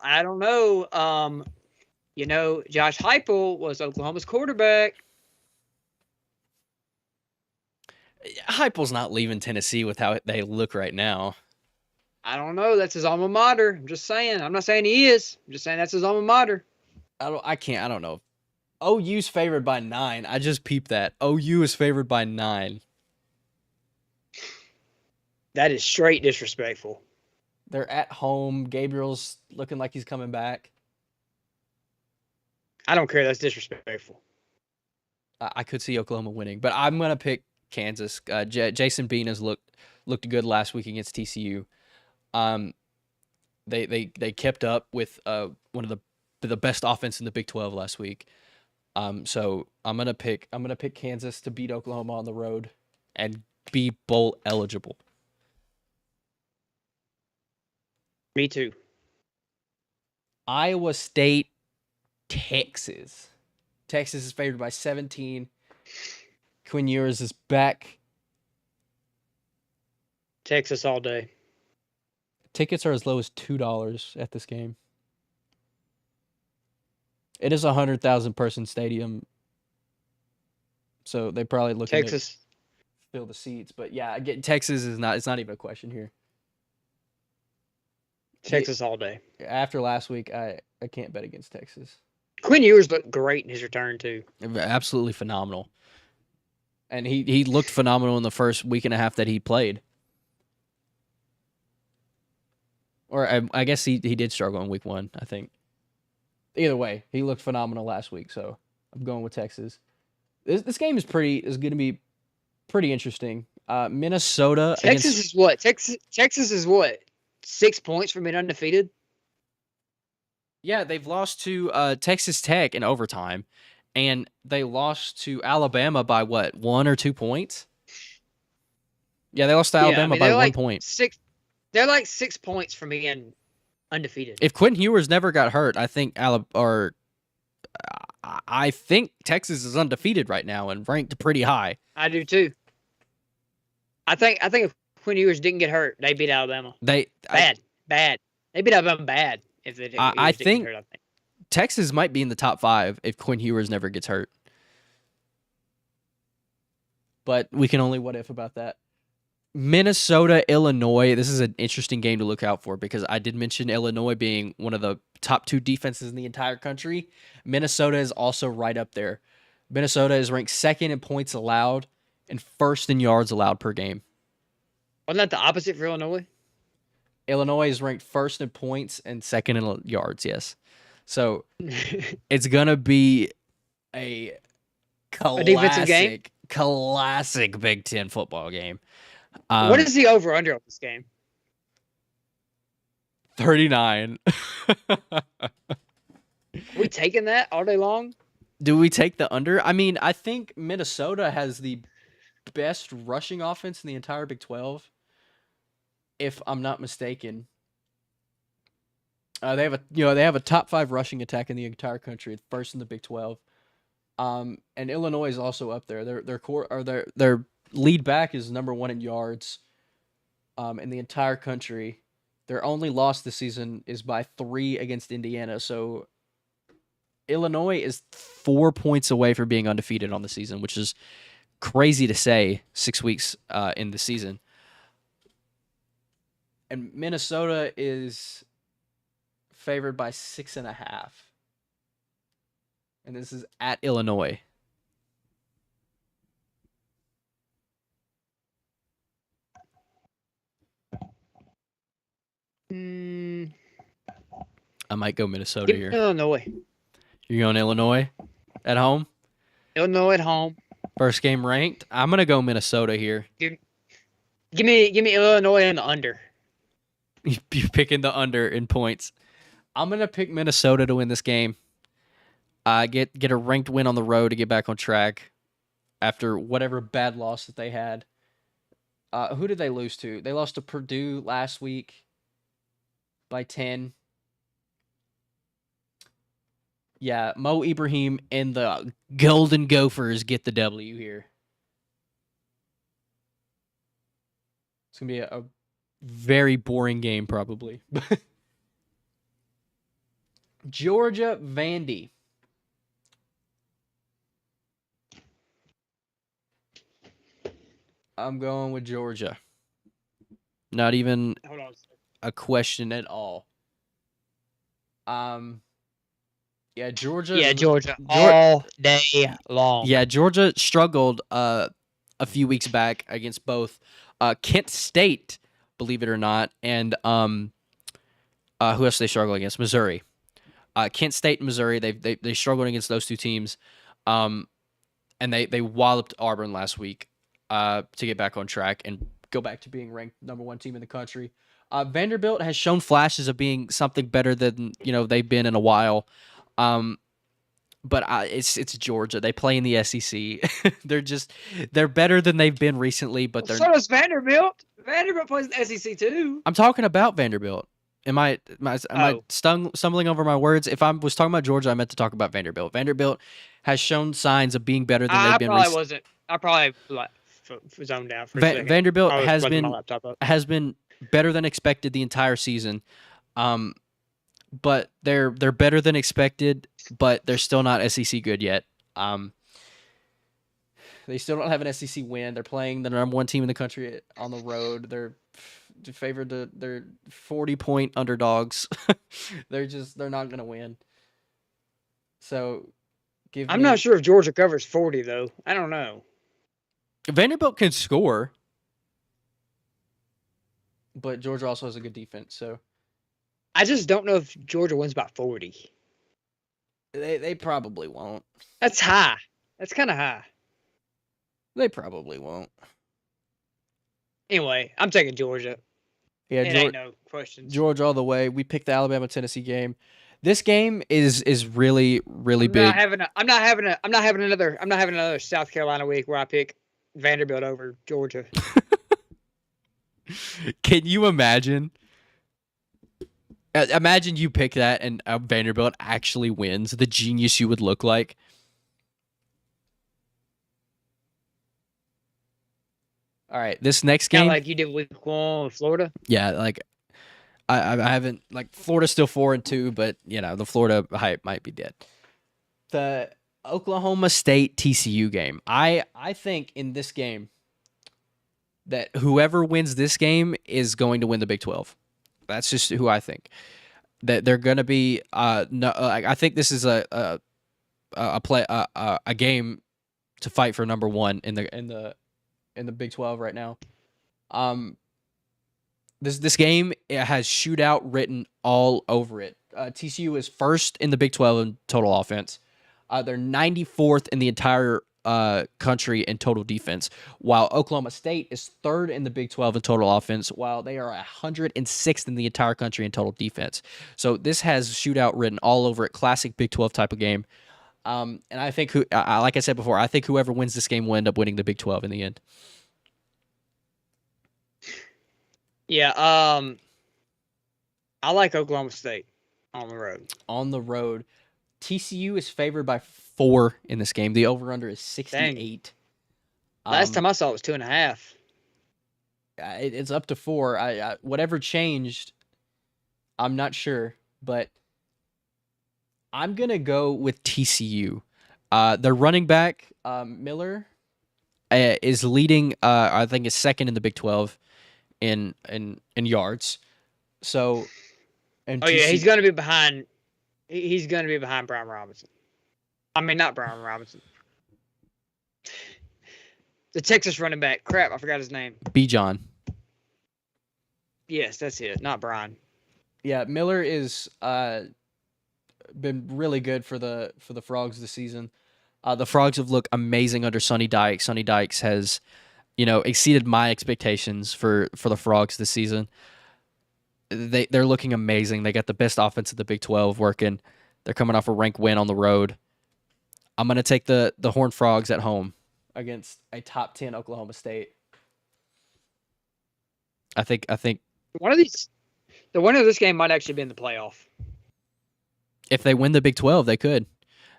Josh Heupel was Oklahoma's quarterback. Heupel's not leaving Tennessee with how they look right now. I don't know. That's his alma mater. I'm just saying. I'm not saying he is. I'm just saying that's his alma mater. I don't know. OU's favored by 9. I just peeped that. OU is favored by 9. That is straight disrespectful. They're at home. Gabriel's looking like he's coming back. I don't care. That's disrespectful. I could see Oklahoma winning, but I'm gonna pick Kansas. Jason Bean has looked good last week against TCU. They kept up with one of the best offense in the Big 12 last week. So I'm gonna pick Kansas to beat Oklahoma on the road and be bowl eligible. Me too. Iowa State, Texas. Texas is favored by 17. Quinn Ewers is back. Texas all day. Tickets are as low as $2 at this game. It is a 100,000 person stadium, so they probably look Texas to fill the seats. But yeah, Texas is not. It's not even a question here. Texas all day. After last week, I can't bet against Texas. Quinn Ewers looked great in his return too. Absolutely phenomenal, and he looked phenomenal in the first week and a half that he played. Or I guess he did struggle in week 1, I think. Either way, he looked phenomenal last week, so I'm going with Texas. This game is going to be pretty interesting. Minnesota. Texas is what? Texas is what? 6 points from being undefeated. Yeah, they've lost to Texas Tech in overtime, and they lost to Alabama by what, 1 or 2 points? Yeah, they lost to Alabama by 1 point. They're like 6 points from being undefeated. If Quinn Ewers never got hurt, I think Texas is undefeated right now and ranked pretty high. I do too. I think if Quinn Ewers didn't get hurt, they beat Alabama. Bad. They beat Alabama bad. If they I think Texas might be in the top 5 if Quinn Ewers never gets hurt. But we can only what if about that. Minnesota, Illinois. This is an interesting game to look out for because I did mention Illinois being one of the top 2 defenses in the entire country. Minnesota is also right up there. Minnesota is ranked 2nd in points allowed and 1st in yards allowed per game. Wasn't that the opposite for Illinois? Illinois is ranked 1st in points and 2nd in yards, yes. So it's going to be a defensive game? Classic Big Ten football game. What is the over-under on this game? 39. We taking that all day long? Do we take the under? I mean, I think Minnesota has the best rushing offense in the entire Big 12, if I'm not mistaken. They have a top 5 rushing attack in the entire country, 1st in the Big 12. And Illinois is also up there. Their lead back is number 1 in yards in the entire country. Their only loss this season is by 3 against Indiana. So Illinois is 4 points away from being undefeated on the season, which is crazy to say 6 weeks in the season. And Minnesota is favored by 6.5. And this is at Illinois. I might go Minnesota here. Illinois. You're going Illinois at home? Illinois at home. First game ranked. I'm gonna go Minnesota here. Give me Illinois in the under. You're picking the under in points. I'm gonna pick Minnesota to win this game. Get a ranked win on the road to get back on track after whatever bad loss that they had. Who did they lose to? They lost to Purdue last week by 10. Yeah, Mo Ibrahim and the Golden Gophers get the W here. It's going to be a very boring game, probably. Georgia, Vandy. I'm going with Georgia. Not even a question at all. Yeah, Georgia. Yeah, Georgia all day long. Yeah, Georgia struggled a few weeks back against both Kent State, believe it or not, and who else did they struggle against? Missouri. Kent State and Missouri, they struggled against those two teams, and they walloped Auburn last week to get back on track and go back to being ranked number 1 team in the country. Vanderbilt has shown flashes of being something better than they've been in a while, but it's Georgia. They play in the SEC. they're better than they've been recently, but they're so does Vanderbilt. Vanderbilt plays in the SEC too. I'm talking about Vanderbilt. Am I stumbling over my words? If I was talking about Georgia, I meant to talk about Vanderbilt. Vanderbilt has shown signs of being better than they've been recently. I probably zoned out for a second. Vanderbilt has been better than expected the entire season. But they're better than expected, but they're still not SEC good yet. They still don't have an SEC win. They're playing the number 1 team in the country on the road. They're favored to they're 40-point underdogs. They're not going to win. So I'm not sure if Georgia covers 40 though. I don't know. Vanderbilt can score, but Georgia also has a good defense, so I just don't know if Georgia wins by 40. They probably won't. That's high. That's kind of high. They probably won't. Anyway, I'm taking Georgia. Yeah, ain't no questions. Georgia all the way. We picked the Alabama-Tennessee game. This game is really big. I'm not having another South Carolina week where I pick Vanderbilt over Georgia. Can you imagine? Imagine you pick that and Vanderbilt actually wins. The genius you would look like. All right, this next game, kind of like you did week 1 with Florida. Yeah, like I haven't Florida's still 4-2, but the Florida hype might be dead. The Oklahoma State TCU game. I think in this game that whoever wins this game is going to win the Big 12. That's just who I think. That they're going to be. I think this is a game to fight for number 1 in the Big 12 right now. This game, it has shootout written all over it. TCU is first in the Big 12 in total offense. They're 94th in the entire country in total defense, while Oklahoma State is third in the Big 12 in total offense, while they are 106th in the entire country in total defense. So this has shootout written all over it. Classic Big 12 type of game. And I think, like I said before, I think whoever wins this game will end up winning the Big 12 in the end. Yeah, I like Oklahoma State on the road. On the road. TCU is favored by 4 in this game. The over-under is 68. Last time I saw it was 2.5. It's up to 4. Whatever changed, I'm not sure, but I'm going to go with TCU. Their running back, Miller, is leading, I think, is second in the Big 12 in yards. So, yeah, he's going to be behind. He's going to be behind Brian Robinson. I mean, not Brian Robinson. The Texas running back. Crap, I forgot his name. Bijan. Yes, that's it. Not Brian. Yeah, Miller is been really good for the Frogs this season. The Frogs have looked amazing under Sonny Dykes. Sonny Dykes has, exceeded my expectations for the Frogs this season. They're looking amazing. They got the best offense of the Big 12 working. They're coming off a ranked win on the road. I'm going to take the Horned Frogs at home against a top 10 Oklahoma State. I think one of these, the winner of this game might actually be in the playoff. if they win the Big 12, they could.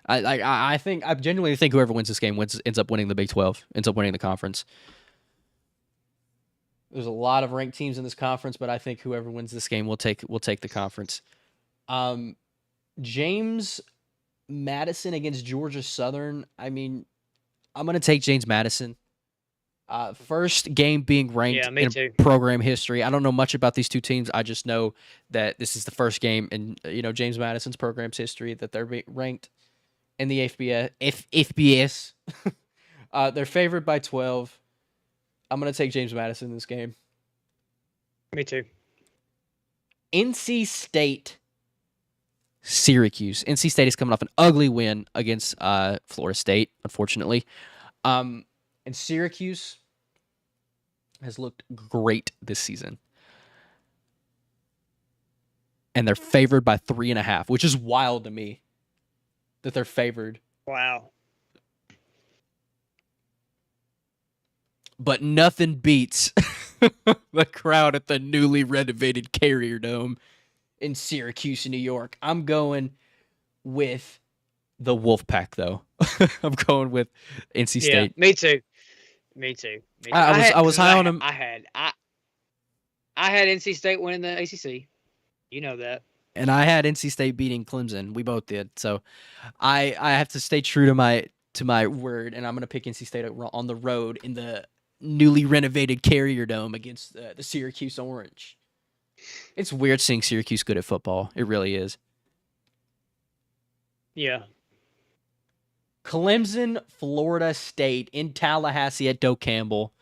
I genuinely think whoever wins this game ends up winning the Big 12, ends up winning the conference. There's a lot of ranked teams in this conference, but I think whoever wins this game will take the conference. James Madison against Georgia Southern. I mean, I'm gonna take James Madison. First game being ranked in program history. I don't know much about these two teams. I just know that this is the first game in James Madison's program's history that they're ranked in the FBS. They're favored by 12. I'm going to take James Madison in this game. Me too. NC State, Syracuse. NC State is coming off an ugly win against Florida State, unfortunately. And Syracuse has looked great this season. And they're favored by 3.5, which is wild to me that they're favored. Wow. But nothing beats the crowd at the newly renovated Carrier Dome in Syracuse, New York. I'm going with the Wolfpack, though. I'm going with NC State. Yeah, me too. I was high on them. I had NC State winning the ACC. You know that. And I had NC State beating Clemson. We both did. So I have to stay true to my word, and I'm going to pick NC State on the road in the newly renovated Carrier Dome against the Syracuse Orange. It's weird seeing Syracuse good at football. It really is. Yeah. Clemson, Florida State in Tallahassee at Doe Campbell.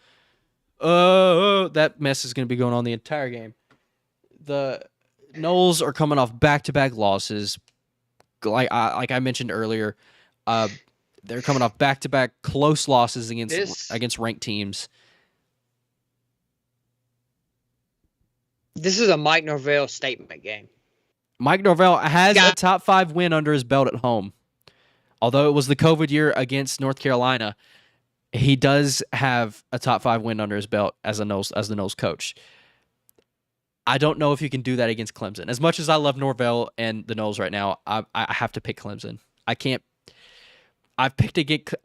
Oh, that mess is going to be going on the entire game. The Noles are coming off back-to-back losses. Like I mentioned earlier, they're coming off back-to-back close losses against ranked teams. This is a Mike Norvell statement game. Mike Norvell has a top 5 win under his belt at home. Although it was the COVID year against North Carolina, he does have a top 5 win under his belt as the Noles coach. I don't know if you can do that against Clemson. As much as I love Norvell and the Noles right now, I have to pick Clemson. I can't. I've picked against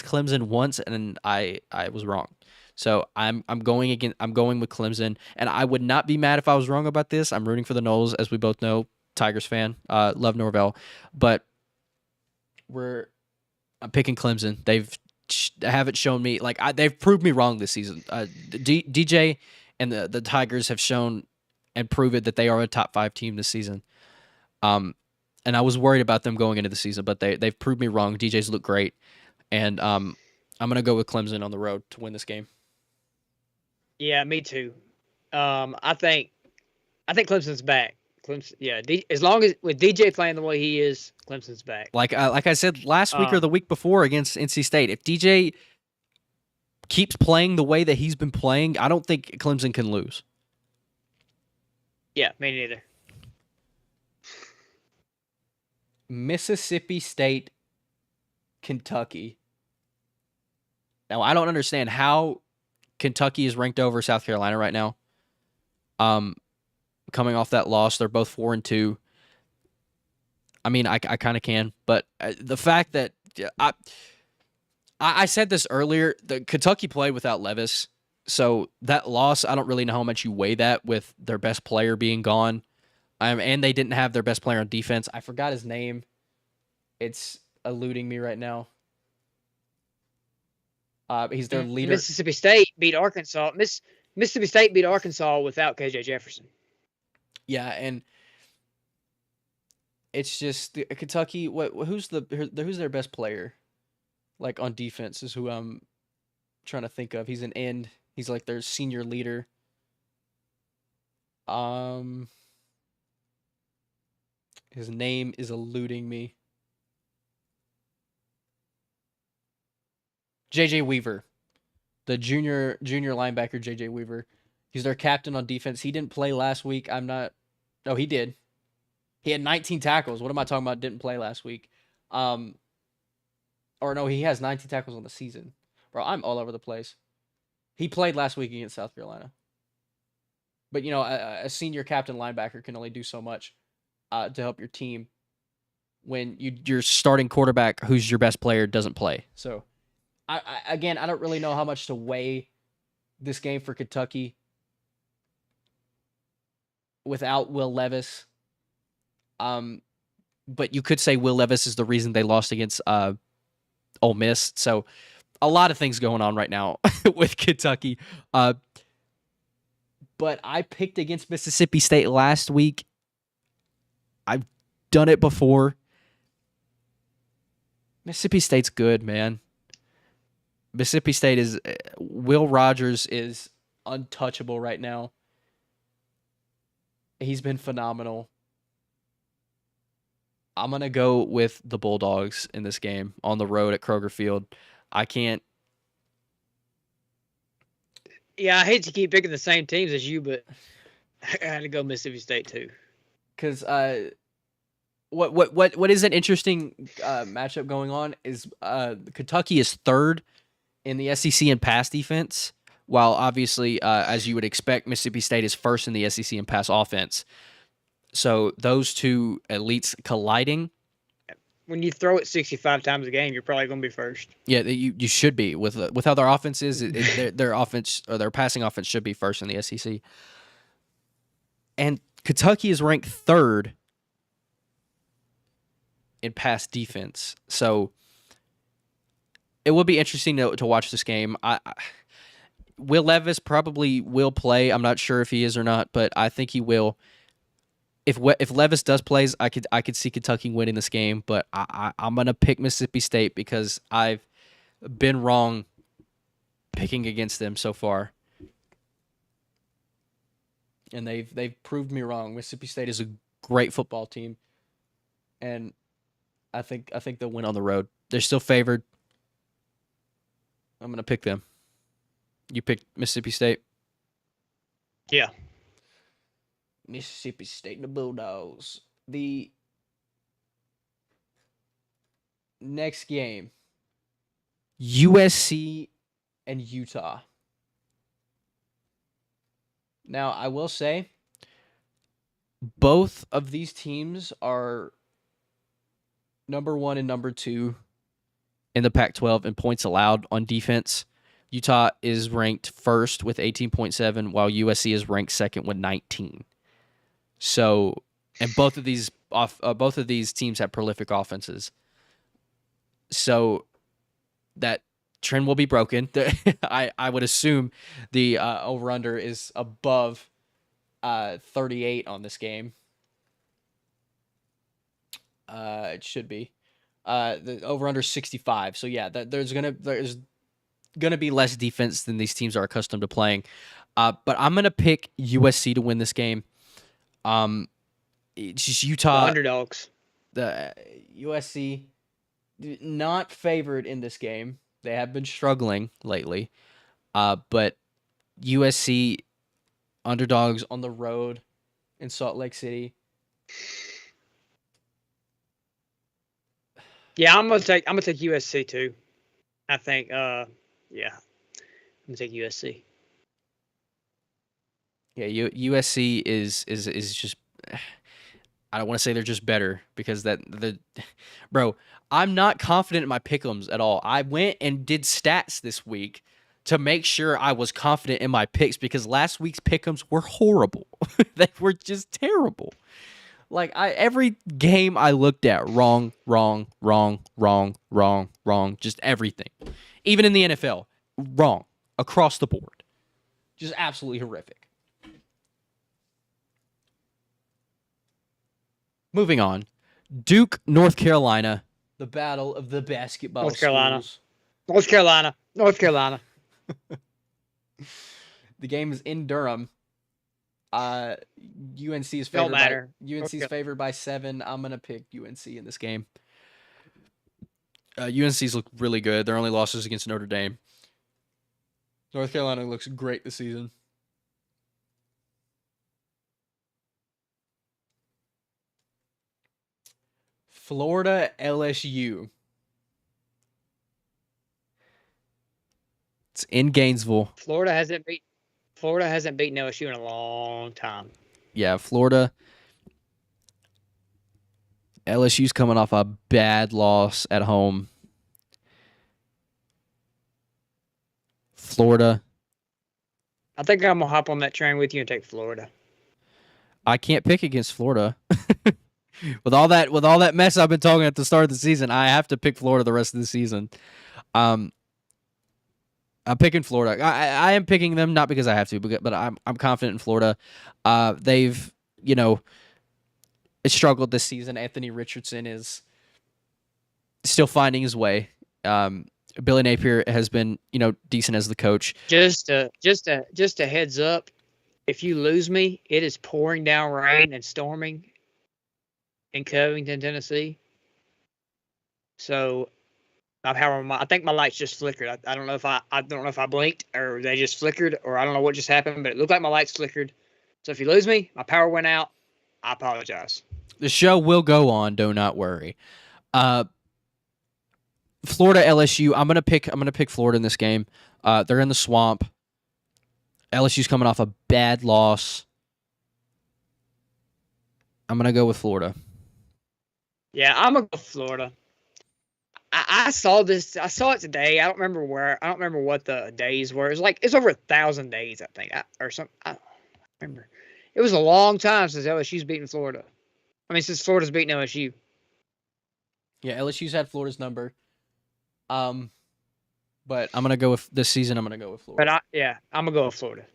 Clemson once, and I was wrong. So I'm going with Clemson, and I would not be mad if I was wrong about this. I'm rooting for the Noles, as we both know. Tigers fan, love Norvell, but I'm picking Clemson. They haven't shown me they've proved me wrong this season. DJ and the Tigers have shown and proven that they are a top 5 team this season. And I was worried about them going into the season, but they've proved me wrong. DJ's look great, and I'm gonna go with Clemson on the road to win this game. Yeah, me too. I think Clemson's back. Clemson, yeah. As long as with DJ playing the way he is, Clemson's back. Like I said last week or the week before against NC State, if DJ keeps playing the way that he's been playing, I don't think Clemson can lose. Yeah, me neither. Mississippi State, Kentucky. Now, I don't understand how Kentucky is ranked over South Carolina right now. Coming off that loss, they're both 4-2. I mean, I kind of can, but the fact that I said this earlier, the Kentucky played without Levis, so that loss, I don't really know how much you weigh that with their best player being gone. And they didn't have their best player on defense. I forgot his name. It's eluding me right now. He's their leader. Mississippi State beat Arkansas. Mississippi State beat Arkansas without KJ Jefferson. Yeah, and it's just Kentucky. Who's their best player? Like on defense is who I'm trying to think of. He's an end. He's like their senior leader. His name is eluding me. JJ Weaver. The junior linebacker JJ Weaver. He's their captain on defense. He didn't play last week. No, he did. He had 19 tackles. What am I talking about? Didn't play last week. Or no, he has 19 tackles on the season. Bro, I'm all over the place. He played last week against South Carolina. But a senior captain linebacker can only do so much to help your team when your starting quarterback, who's your best player, doesn't play. So, I don't really know how much to weigh this game for Kentucky without Will Levis. But you could say Will Levis is the reason they lost against Ole Miss. So, a lot of things going on right now with Kentucky. But I picked against Mississippi State last week. I've done it before. Mississippi State's good, man. Mississippi State is Will Rogers is untouchable right now. He's been phenomenal. I'm going to go with the Bulldogs in this game on the road at Kroger Field. I can't. Yeah, I hate to keep picking the same teams as you, but I got to go Mississippi State too. Because what is an interesting matchup going on is Kentucky is third in the SEC in pass defense, while obviously, as you would expect, Mississippi State is first in the SEC in pass offense. So those two elites colliding. When you throw it 65 times a game, you're probably going to be first. Yeah, you should be with how their offense is. Their offense or their passing offense should be first in the SEC. And Kentucky is ranked third in pass defense. So it will be interesting to watch this game. Will Levis probably will play. I'm not sure if he is or not, but I think he will. If Levis does plays, I could see Kentucky winning this game, but I'm gonna pick Mississippi State because I've been wrong picking against them so far, and they've proved me wrong. Mississippi State is a great football team, and I think they'll win on the road. They're still favored. I'm gonna pick them. You picked Mississippi State? Yeah. Mississippi State and the Bulldogs. The next game, USC and Utah. Now, I will say, both of these teams are number 1 and number 2 in the Pac-12 in points allowed on defense. Utah is ranked first with 18.7, while USC is ranked second with 19. So, and both of these teams have prolific offenses. So that trend will be broken. I would assume the over/under is above 38 on this game. It should be. The over/under 65. So yeah, there's gonna be less defense than these teams are accustomed to playing. But I'm gonna pick USC to win this game. It's just Utah. The underdogs. The USC not favored in this game. They have been struggling lately. But USC underdogs on the road in Salt Lake City. Yeah, I'm gonna take USC too. I think I'm gonna take USC. Yeah, USC is just. I don't want to say they're just better because bro. I'm not confident in my pick'ems at all. I went and did stats this week to make sure I was confident in my picks because last week's pick'ems were horrible. They were just terrible. Like every game I looked at, wrong, just everything. Even in the NFL, wrong across the board. Just absolutely horrific. Moving on, Duke, North Carolina, the battle of the basketball schools. North Carolina. The game is in Durham. UNC is favored. Don't matter. UNC is favored by 7. I'm gonna pick UNC in this game. UNC's look really good. Their only losses against Notre Dame. North Carolina looks great this season. Florida, LSU. It's in Gainesville. Florida hasn't Florida hasn't beaten LSU in a long time. Yeah, Florida. LSU's coming off a bad loss at home. Florida. I think I'm gonna hop on that train with you and take Florida. I can't pick against Florida. with all that mess I've been talking at the start of the season, I have to pick Florida the rest of the season. I'm picking Florida. I am picking them not because I have to, but I'm confident in Florida. They've struggled this season. Anthony Richardson is still finding his way. Billy Napier has been decent as the coach. Just a heads up. If you lose me, it is pouring down rain and storming in Covington, Tennessee. So I think my lights just flickered. I don't know if I blinked or they just flickered or I don't know what just happened, but it looked like my lights flickered. So if you lose me, my power went out. I apologize. The show will go on. Do not worry. Florida LSU. I'm gonna pick Florida in this game. They're in the swamp. LSU's coming off a bad loss. I'm gonna go with Florida. Yeah, I'm gonna go Florida. I saw this. I saw it today. I don't remember where. I don't remember what the days were. It's over 1,000 days, I think, or something. I don't remember. It was a long time since LSU's beaten Florida. I mean, since Florida's beaten LSU. Yeah, LSU's had Florida's number. But I'm gonna go with this season. I'm gonna go with Florida. But I'm gonna go with Florida.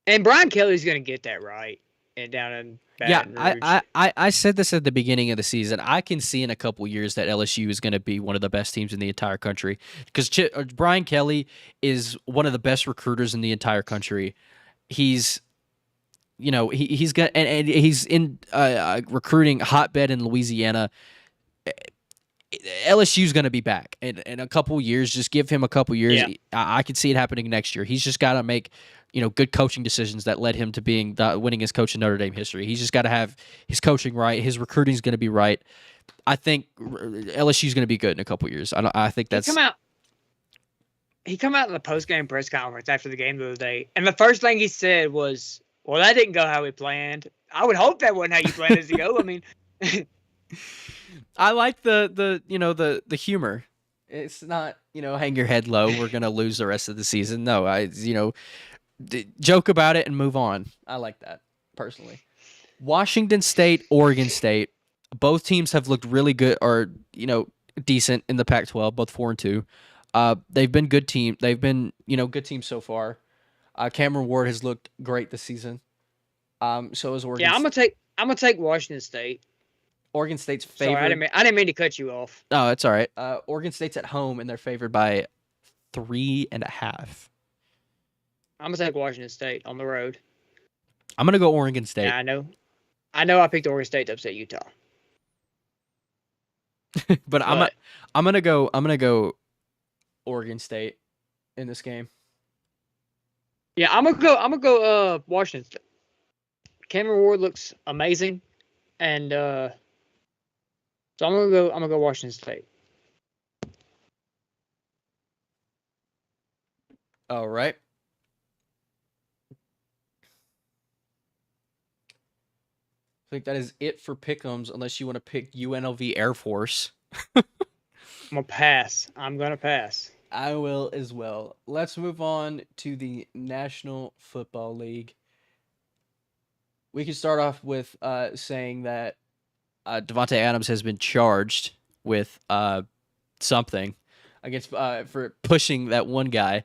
And Brian Kelly's gonna get that right. And down in Baton Rouge. I said this at the beginning of the season. I can see in a couple years that LSU is going to be one of the best teams in the entire country because Brian Kelly is one of the best recruiters in the entire country. He's he's got and he's in recruiting hotbed in Louisiana. LSU's going to be back in a couple years. Just give him a couple years. Yeah. I could see it happening next year. He's just got to make good coaching decisions that led him to being the winningest coach in Notre Dame history. He's just got to have his coaching right. His recruiting is going to be right. I think LSU's going to be good in a couple years. I think that's. He come out in the post-game press conference after the game the other day, and the first thing he said was, "Well, that didn't go how we planned." I would hope that wasn't how you planned it to go. I mean, I like the humor. It's not hang your head low. We're gonna lose the rest of the season. No, joke about it and move on. I like that personally. Washington State, Oregon State, both teams have looked really good or decent in the Pac-12, both 4-2. They've been good team. They've been good teams so far. Cameron Ward has looked great this season. So is Oregon. Yeah, I'm gonna take Washington State. Oregon State's favored. Sorry, I didn't mean to cut you off. No, it's all right. Oregon State's at home and they're favored by 3.5. I'm gonna take Washington State on the road. I'm gonna go Oregon State. Yeah, I know. I picked Oregon State to upset Utah. but I'm gonna go Oregon State in this game. Yeah, I'm gonna go Washington State. Cameron Ward looks amazing, and so I'm gonna go Washington State. All right. I think that is it for Pick'ems, unless you want to pick UNLV Air Force. I'm gonna pass. I will as well. Let's move on to the National Football League. We can start off with saying that Devontae Adams has been charged with something against for pushing that one guy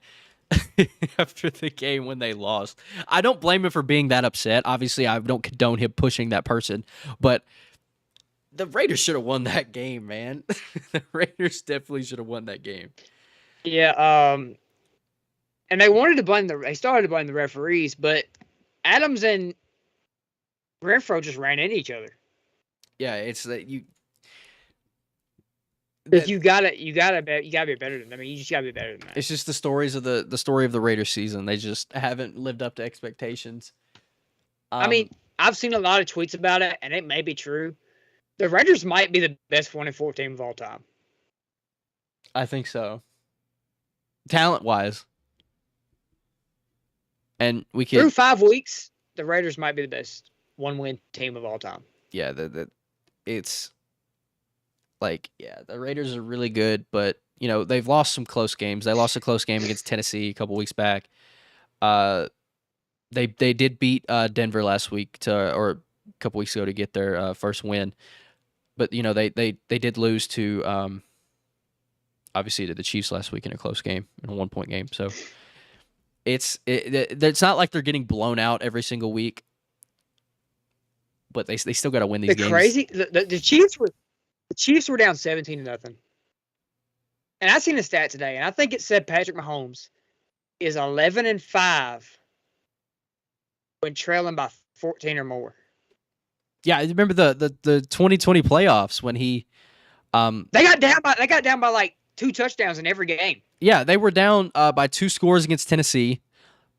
after the game when they lost. I don't blame him for being that upset. Obviously, I don't condone him pushing that person, but the Raiders should have won that game, man. The Raiders definitely should have won that game. Yeah, and they started to blame the referees, but Adams and Renfro just ran into each other. Yeah, it's that you. You gotta be better than. I mean, you just gotta be better than that. It's just the story of the Raiders season. They just haven't lived up to expectations. I mean, I've seen a lot of tweets about it, and it may be true. The Raiders might be the best 1-4 team of all time. I think so. Talent-wise. And we could through 5 weeks, the Raiders might be the best 1-win team of all time. Yeah, it's like, yeah, the Raiders are really good, but they've lost some close games. They lost a close game against Tennessee a couple weeks back. They did beat Denver last week or a couple weeks ago to get their first win, but they did lose to obviously to the Chiefs last week in a close game, in a 1-point game. So it's not like they're getting blown out every single week, but they still got to win these games. The Chiefs were down 17-0. And I seen a stat today, and I think it said Patrick Mahomes is 11-5 when trailing by 14 or more. Yeah, I remember the 2020 playoffs when he they got down by like 2 touchdowns in every game. Yeah, they were down by 2 scores against Tennessee.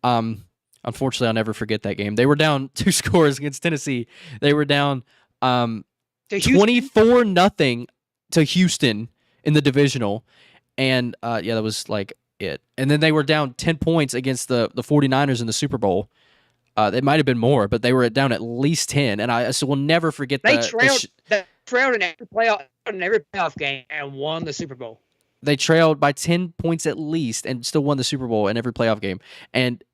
Unfortunately, I'll never forget that game. They were down 2 scores against Tennessee. They were down 24-0 to Houston in the divisional. And that was like it. And then they were down 10 points against the 49ers in the Super Bowl. It might have been more, but they were down at least 10. And I will never forget that. They trailed in every playoff game and won the Super Bowl. They trailed by 10 points at least and still won the Super Bowl in every playoff game. And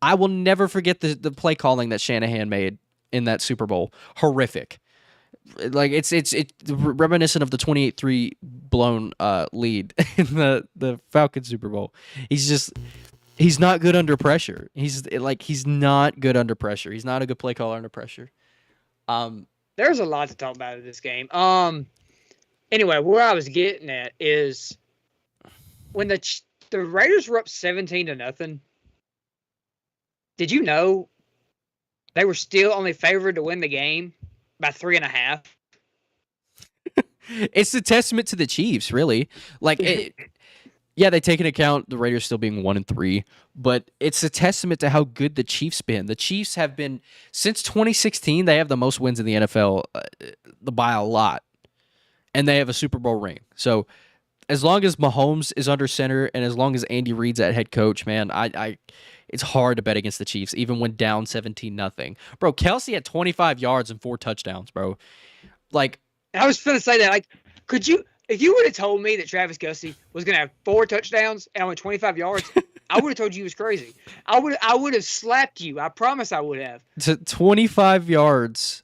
I will never forget the play calling that Shanahan made in that Super Bowl. Horrific. Like it's reminiscent of the 28-3 blown lead in the Falcons Super Bowl. He's not good under pressure. He's not good under pressure. He's not a good play caller under pressure. There's a lot to talk about in this game. Anyway, where I was getting at is when the Raiders were up 17-0. Did you know they were still only favored to win the game by 3.5? It's a testament to the Chiefs, really. Like, yeah, they take into account the Raiders still being 1-3, but it's a testament to how good the Chiefs been. The Chiefs have been since 2016. They have the most wins in the NFL by a lot, and they have a Super Bowl ring. So, as long as Mahomes is under center, and as long as Andy Reid's at head coach, man, it's hard to bet against the Chiefs, even when down 17-0. Bro, Kelsey had 25 yards and 4 touchdowns, bro. Like, I was going to say that. Like, if you would have told me that Travis Kelce was going to have 4 touchdowns and only 25 yards, I would have told you he was crazy. I would have slapped you. I promise I would have. 25 yards.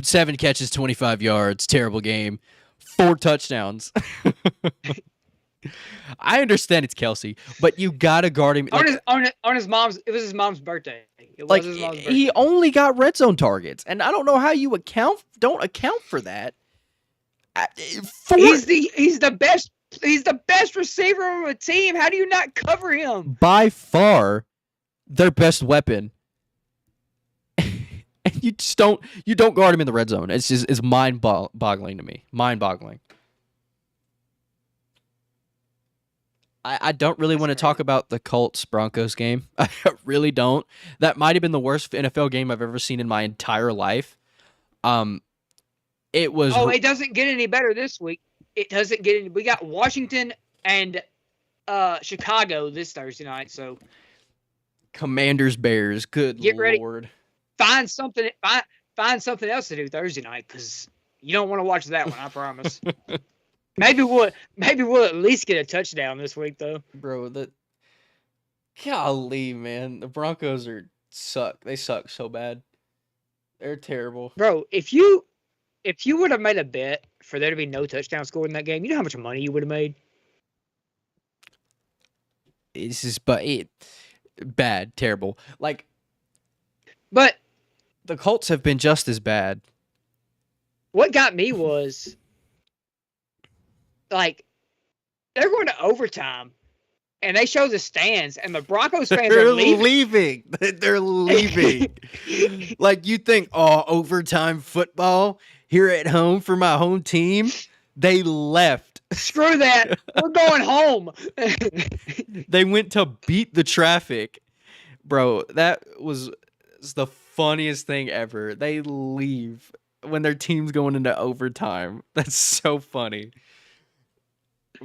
7 catches, 25 yards. Terrible game. 4 touchdowns. I understand it's Kelsey, but you gotta guard him. On his mom's. It was his mom's birthday. He only got red zone targets, and I don't know how you don't account for that. He's the best. He's the best receiver on the team. How do you not cover him? By far, their best weapon. And you don't guard him in the red zone. It's mind-boggling to me. Mind-boggling. I don't really want to talk about the Colts-Broncos game. I really don't. That might have been the worst NFL game I've ever seen in my entire life. It was. Oh, it doesn't get any better this week. It doesn't get any. We got Washington and Chicago this Thursday night. So Commanders Bears. Good get ready. Lord. Find something else to do Thursday night because you don't want to watch that one. I promise. Maybe we'll at least get a touchdown this week though. Bro, golly, man, the Broncos suck. They suck so bad. They're terrible. Bro, if you would have made a bet for there to be no touchdown scored in that game, you know how much money you would have made? It's just bad, terrible. But the Colts have been just as bad. What got me was they're going to overtime, and they show the stands, and the Broncos fans are leaving. They're leaving. You think, overtime football here at home for my home team? They left. Screw that. We're going home. They went to beat the traffic. Bro, that was the funniest thing ever. They leave when their team's going into overtime. That's so funny.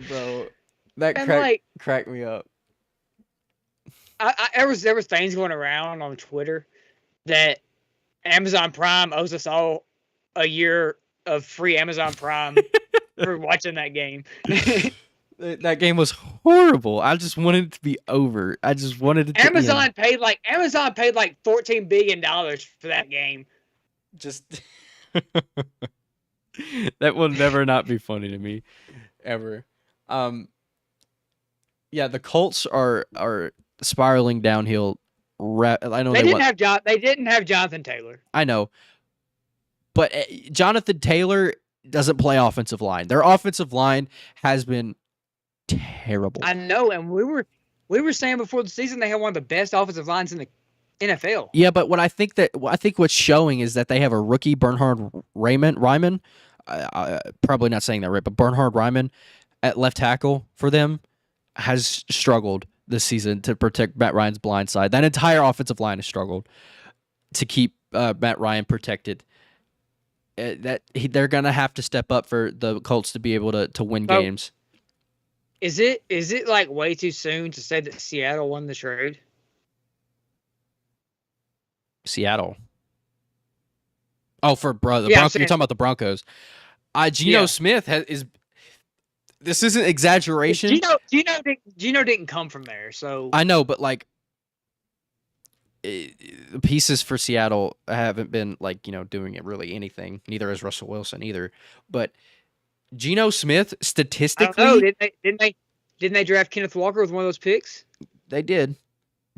Bro, that cracked me up. there was things going around on Twitter that Amazon Prime owes us all a year of free Amazon Prime for watching that game. That game was horrible. I just wanted it to be over. I just wanted it to Amazon end. paid like $14 billion for that game. Just that will never not be funny to me, ever. Yeah, the Colts are spiraling downhill. I know they didn't have Jonathan Taylor. I know, but Jonathan Taylor doesn't play offensive line. Their offensive line has been terrible. I know, and we were saying before the season they had one of the best offensive lines in the NFL. Yeah, but what I think what's showing is that they have a rookie, Bernhard Ryman. Probably not saying that right, but Bernhard Ryman at left tackle for them has struggled this season to protect Matt Ryan's blind side. That entire offensive line has struggled to keep Matt Ryan protected. They're gonna have to step up for the Colts to be able to win games. Is it like way too soon to say that Seattle won the trade? Seattle. Oh, for Broncos. You're talking about the Broncos. Geno Smith is. This isn't exaggeration. Geno didn't come from there, so I know, but like, the pieces for Seattle haven't been doing it really anything. Neither has Russell Wilson either. But Geno Smith statistically, I don't know, didn't they draft Kenneth Walker with one of those picks? They did.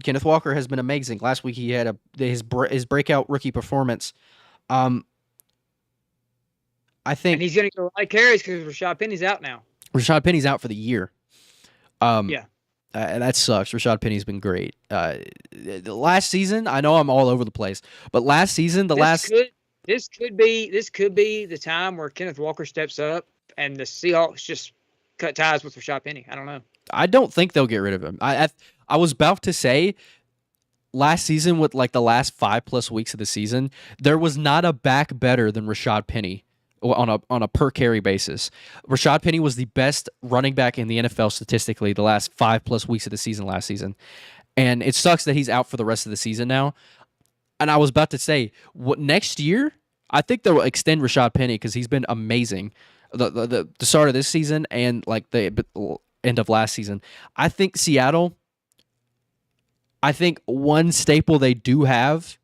Kenneth Walker has been amazing. Last week he had his breakout rookie performance. I think, and he's going to get a lot of carries because Rashad Penny's out now. Rashad Penny's out for the year. Yeah. And that sucks. Rashad Penny's been great. The last season, I know I'm all over the place, but last season, this could be the time where Kenneth Walker steps up and the Seahawks just cut ties with Rashad Penny. I don't know. I don't think they'll get rid of him. I was about to say last season, with like the last 5+ weeks of the season, there was not a back better than Rashad Penny on a per carry basis. Rashad Penny was the best running back in the NFL statistically the last 5+ weeks of the season last season. And it sucks that he's out for the rest of the season now. And I was about to say, next year, I think they'll extend Rashad Penny because he's been amazing. The start of this season and like the end of last season. I think Seattle, one staple they do have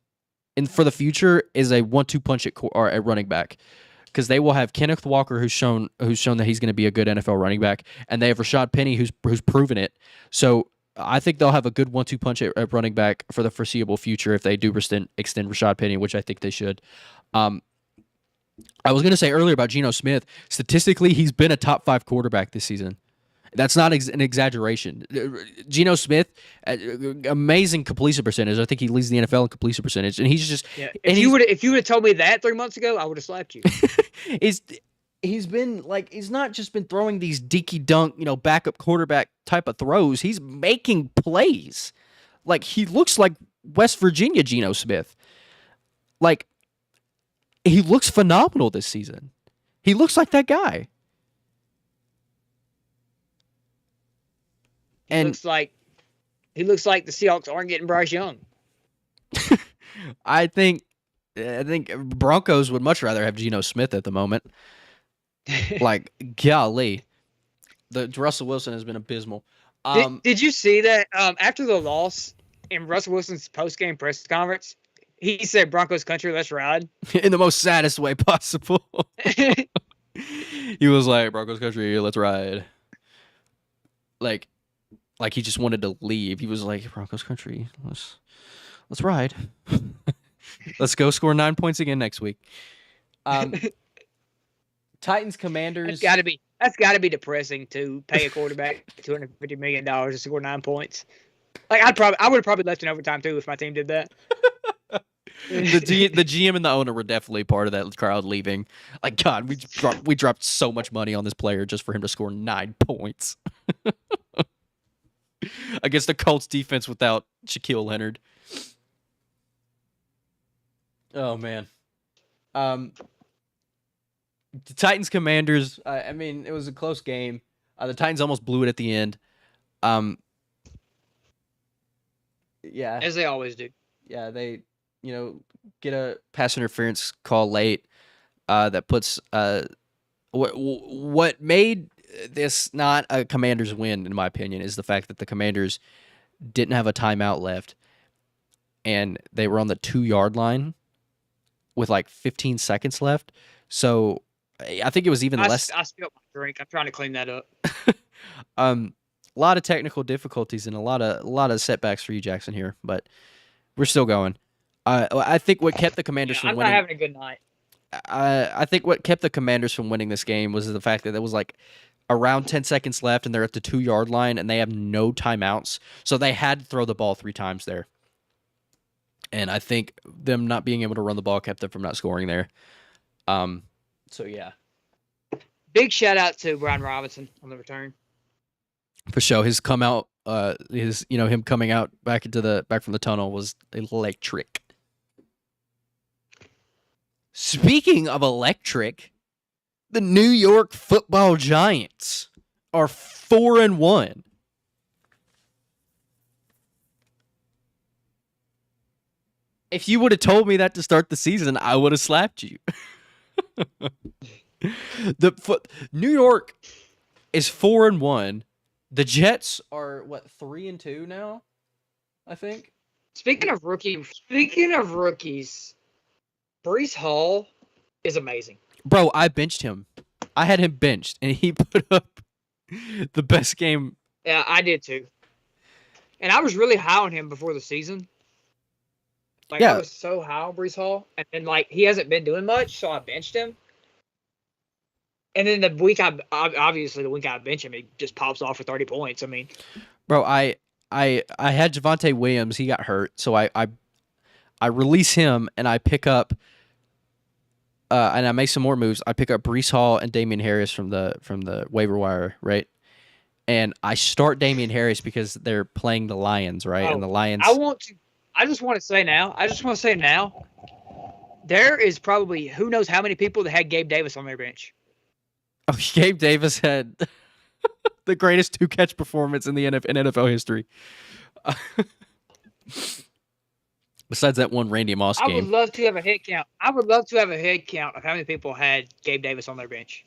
for the future is a 1-2 punch at running back. Because they will have Kenneth Walker, who's shown that he's going to be a good NFL running back, and they have Rashad Penny, who's proven it. So I think they'll have a good 1-2 punch at running back for the foreseeable future if they do extend Rashad Penny, which I think they should. I was going to say earlier about Geno Smith. Statistically, he's been a top 5 quarterback this season. That's not an exaggeration. Geno Smith, amazing completion percentage. I think he leads the NFL in completion percentage, and he's just. Yeah. If you would have told me that 3 months ago, I would have slapped you. He's been he's not just been throwing these deaky dunk, backup quarterback type of throws. He's making plays. Like, he looks like West Virginia Geno Smith. Like, he looks phenomenal this season. He looks like that guy. He looks like the Seahawks aren't getting Bryce Young. I think Broncos would much rather have Geno Smith at the moment. Like, golly, the Russell Wilson has been abysmal. Did you see that after the loss in Russell Wilson's post-game press conference? He said, "Broncos country, let's ride." In the most saddest way possible. He was like, "Broncos country, let's ride." Like he just wanted to leave. He was like, "Broncos country, let's ride. Let's go score 9 points again next week." Titans Commanders. That's gotta be depressing to pay a quarterback $250 million to score 9 points. Like, I would have probably left in overtime too if my team did that. The GM and the owner were definitely part of that crowd leaving. Like, God, we dropped so much money on this player just for him to score 9 points against the Colts defense without Shaquille Leonard. Oh man. The Titans Commanders. I mean, it was a close game. The Titans almost blew it at the end. Yeah, as they always do. yeah, they get a pass interference call late that puts what made this not a Commanders win, in my opinion, is the fact that the Commanders didn't have a timeout left, and they were on the 2-yard line with like 15 seconds left. So I think it was even less. I spilled my drink. I'm trying to clean that up. A lot of technical difficulties and a lot of setbacks for you, Jackson, here, but we're still going. I think what kept the Commanders from I'm winning. not having a good night. I think what kept the Commanders from winning this game was the fact that there was like around 10 seconds left and they're at the 2-yard line and they have no timeouts. So they had to throw the ball 3 times there. And I think them not being able to run the ball kept them from not scoring there. So yeah. Big shout out to Brian Robinson on the return. For sure, his come out, him coming out back from the tunnel was electric. Speaking of electric, the New York Football Giants are 4-1. If you would have told me that to start the season, I would have slapped you. New York is 4-1. The Jets are 3-2 now, I think. Speaking of rookies, Breece Hall is amazing. Bro, I benched him. I had him benched, and he put up the best game. Yeah, I did too. And I was really high on him before the season. I was so high on Breece Hall, and then he hasn't been doing much, so I benched him. And then the week I bench him, he just pops off for 30 points. I mean, bro, I had Javonte Williams. He got hurt, so I release him and I pick up, and I make some more moves. I pick up Breece Hall and Damian Harris from the waiver wire, right? And I start Damian Harris because they're playing the Lions, right? And the Lions. I just want to say now, there is probably who knows how many people that had Gabe Davis on their bench. Oh, Gabe Davis had the greatest 2-catch performance in NFL history. Besides that one Randy Moss game. I would love to have a head count. Of how many people had Gabe Davis on their bench.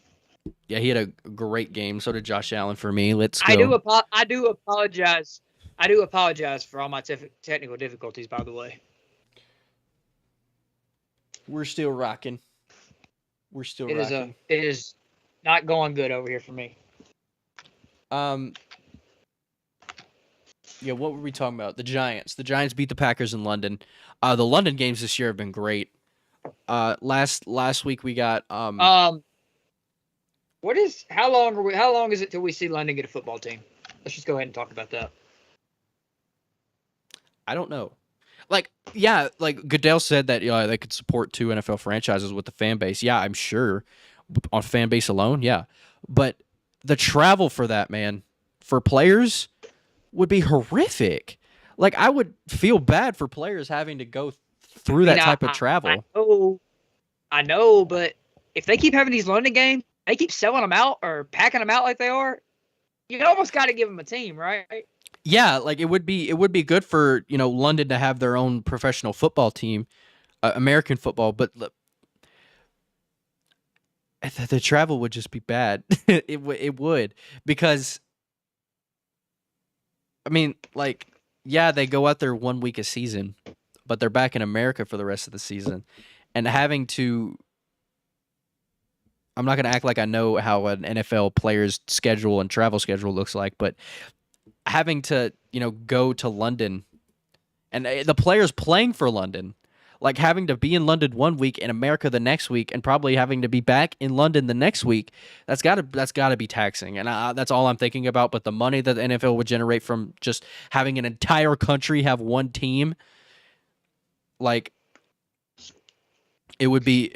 Yeah, he had a great game. So did Josh Allen for me. Let's go. I do apologize. I do apologize for all my technical difficulties, by the way. We're still rocking. It is not going good over here for me. Yeah, what were we talking about? The Giants. The Giants beat the Packers in London. The London games this year have been great. Last week we got how long is it till we see London get a football team? Let's just go ahead and talk about that. I don't know. Goodell said that they could support 2 NFL franchises with the fan base. Yeah, I'm sure. On fan base alone, yeah. But the travel for that, man, for players would be horrific. I would feel bad for players having to go through that type of travel. I know, but if they keep having these London games, they keep selling them out or packing them out like they are, you almost got to give them a team, right? Yeah, it would be good for London to have their own professional football team, American football, but the travel would just be bad. It would, because I mean, they go out there 1 week a season, but they're back in America for the rest of the season, and having to. I'm not going to act like I know how an NFL player's schedule and travel schedule looks like, but having to, go to London, and the players playing for London, having to be in London 1 week, in America the next week, and probably having to be back in London the next week, that's got to be taxing, and that's all I'm thinking about. But the money that the NFL would generate from just having an entire country have one team, it would be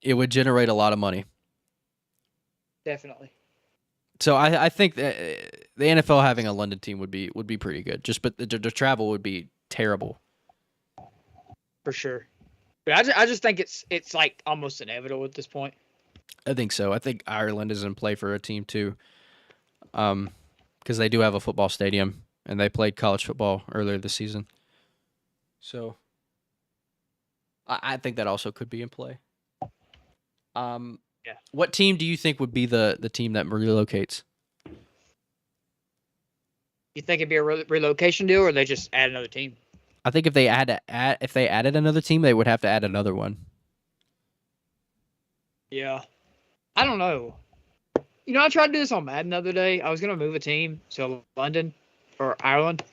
it would generate a lot of money. Definitely. So I think that the NFL having a London team would be pretty good. But the travel would be terrible. For sure. But I just think it's almost inevitable at this point. I think so. I think Ireland is in play for a team too, because they do have a football stadium, and they played college football earlier this season. So I think that also could be in play. Yeah. What team do you think would be the team that relocates? You think it'd be a relocation deal, or they just add another team? I think if they added another team, they would have to add another one. Yeah. I don't know. You know, I tried to do this on Madden the other day. I was going to move a team to London or Ireland.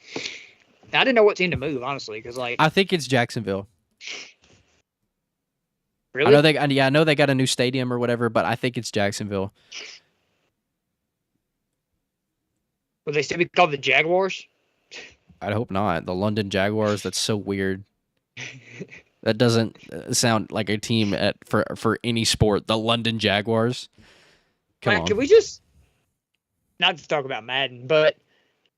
I didn't know what team to move, honestly, because I think it's Jacksonville. Really? I know they got a new stadium or whatever, but I think it's Jacksonville. Would they still be called the Jaguars? I hope not. The London Jaguars. That's so weird. That doesn't sound like a team for any sport. The London Jaguars. Come on. Can we just not to talk about Madden, but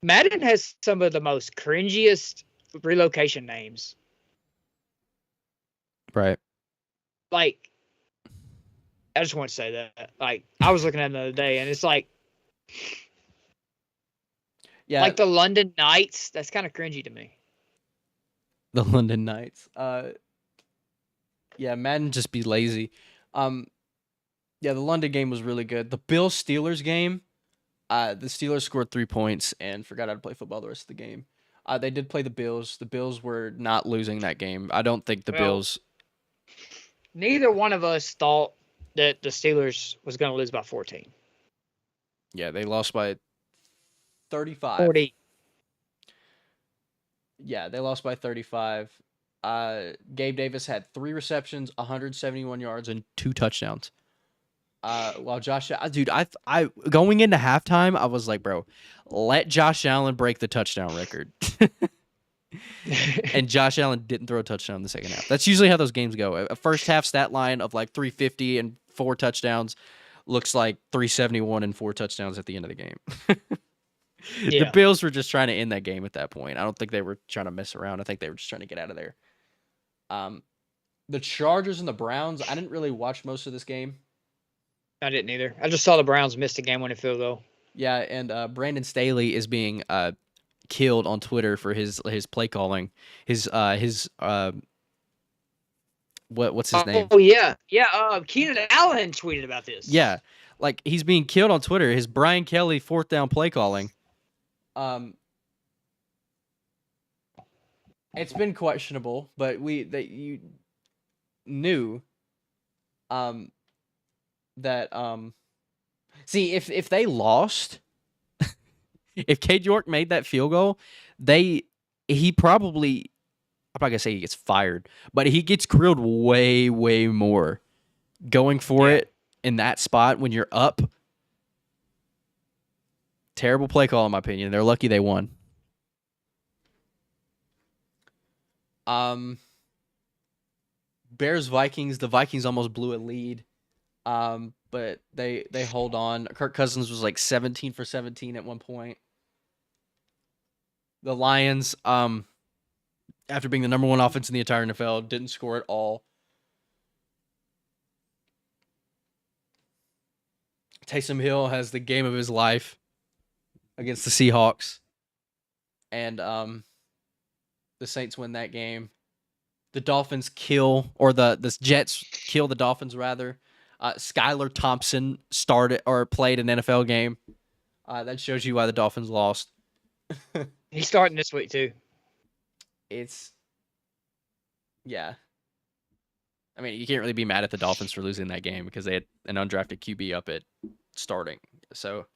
Madden has some of the most cringiest relocation names. Right. Like, I just want to say that. Like, I was looking at it the other day, and it's like, yeah, like the London Knights. That's kind of cringy to me. The London Knights. Yeah, Madden just be lazy. Yeah, the London game was really good. The Bills-Steelers game, the Steelers scored 3 points and forgot how to play football the rest of the game. They did play the Bills. The Bills were not losing that game. I don't think the Bills... Neither one of us thought that the Steelers was going to lose by 14. Yeah, they lost by 35. 40. Yeah, they lost by 35. Gabe Davis had 3 receptions, 171 yards, and 2 touchdowns. While Josh, dude, I going into halftime, I was like, bro, let Josh Allen break the touchdown record. And Josh Allen didn't throw a touchdown in the second half. That's usually how those games go. A first half stat line of like 350 and 4 touchdowns looks like 371 and 4 touchdowns at the end of the game. Yeah. The Bills were just trying to end that game at that point. I don't think they were trying to mess around. I think they were just trying to get out of there. The Chargers and the Browns, I didn't really watch most of this game. I didn't either. I just saw the Browns miss the game-winning field goal. Yeah, and Brandon Staley is being killed on Twitter for his play calling. What's his name? Oh yeah. Keenan Allen tweeted about this. Yeah, like he's being killed on Twitter. His Brian Kelly 4th down play calling. It's been questionable, but you knew that see if they lost, if Cade York made that field goal, he probably, I'm not gonna say he gets fired, but he gets grilled way more going for it in that spot when you're up. Terrible play call in my opinion. They're lucky they won. Bears Vikings. The Vikings almost blew a lead. But they hold on. Kirk Cousins was like 17 for 17 at one point. The Lions, after being the number 1 offense in the entire NFL, didn't score at all. Taysom Hill has the game of his life against the Seahawks. And the Saints win that game. The Dolphins the Jets kill the Dolphins rather. Skylar Thompson played an NFL game. That shows you why the Dolphins lost. He's starting this week too. Yeah. I mean, you can't really be mad at the Dolphins for losing that game because they had an undrafted QB up at starting. So it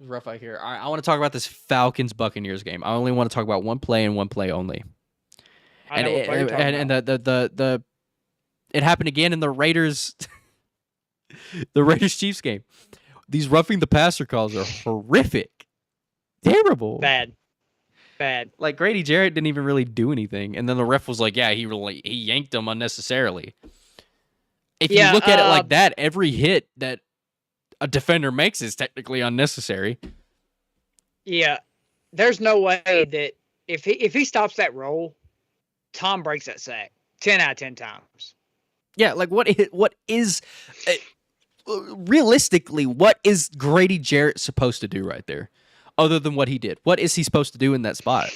was rough out here. All right, I want to talk about this Falcons-Buccaneers game. I only want to talk about one play and one play only. It happened again in the Raiders Chiefs game. These roughing the passer calls are horrific. Terrible. Bad. Like Grady Jarrett didn't even really do anything, and then the ref was like, "Yeah, he yanked him unnecessarily." If you look at it like that, every hit that a defender makes is technically unnecessary. Yeah, there's no way that if he stops that roll, Tom breaks that sack 10 out of 10 times. Yeah, like what is realistically what is Grady Jarrett supposed to do right there? other than what he did. What is he supposed to do in that spot?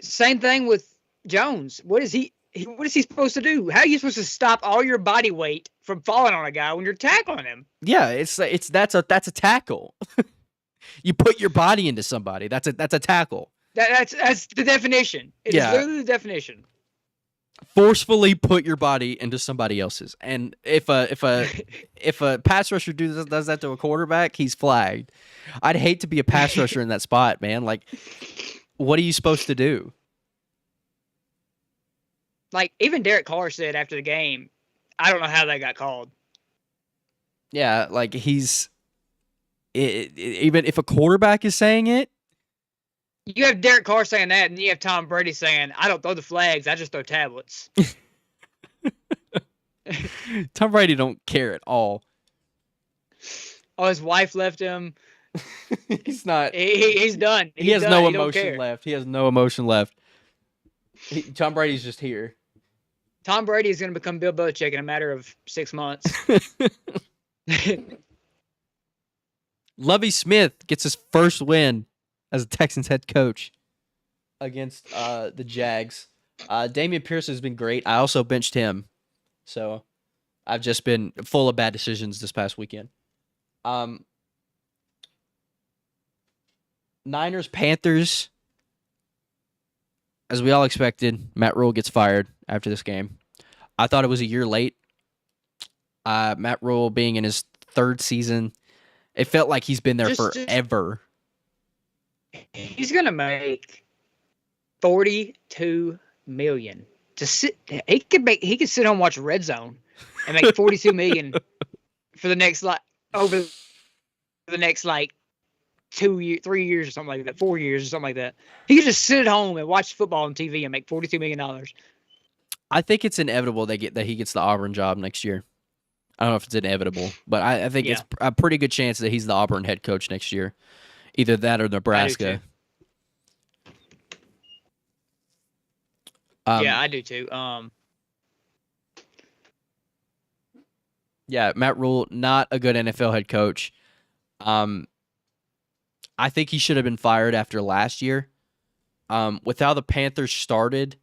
Same thing with Jones. What is he supposed to do? How are you supposed to stop all your body weight from falling on a guy when you're tackling him? Yeah, that's a tackle. You put your body into somebody. That's a tackle. That's the definition. It is literally the definition. Forcefully put your body into somebody else's. And if a pass rusher does that to a quarterback, he's flagged. I'd hate to be a pass rusher in that spot, man. Like, what are you supposed to do? Like, even Derek Carr said after the game, I don't know how that got called. Yeah, like even if a quarterback is saying it. You have Derek Carr saying that, and you have Tom Brady saying, I don't throw the flags, I just throw tablets. Tom Brady don't care at all. Oh, his wife left him. He's not. He's done. He has no emotion left. He has no emotion left. Tom Brady's just here. Tom Brady is going to become Bill Belichick in a matter of 6 months. Lovie Smith gets his first win as a Texans head coach against the Jags. Dameon Pierce has been great. I also benched him. So I've just been full of bad decisions this past weekend. Niners, Panthers. As we all expected, Matt Rule gets fired after this game. I thought it was a year late. Matt Rule being in his third season, it felt like he's been there forever. He's gonna make $42 million to sit. He could sit home and watch Red Zone and make $42 million for the next over the next 2 years, 3 years or something like that, 4 years or something like that. He could just sit at home and watch football on TV and make $42 million. I think it's inevitable that he gets the Auburn job next year. I don't know if it's inevitable, but I think it's a pretty good chance that he's the Auburn head coach next year. Either that or Nebraska. I do too. Yeah, Matt Rule, not a good NFL head coach. I think he should have been fired after last year. With how the Panthers started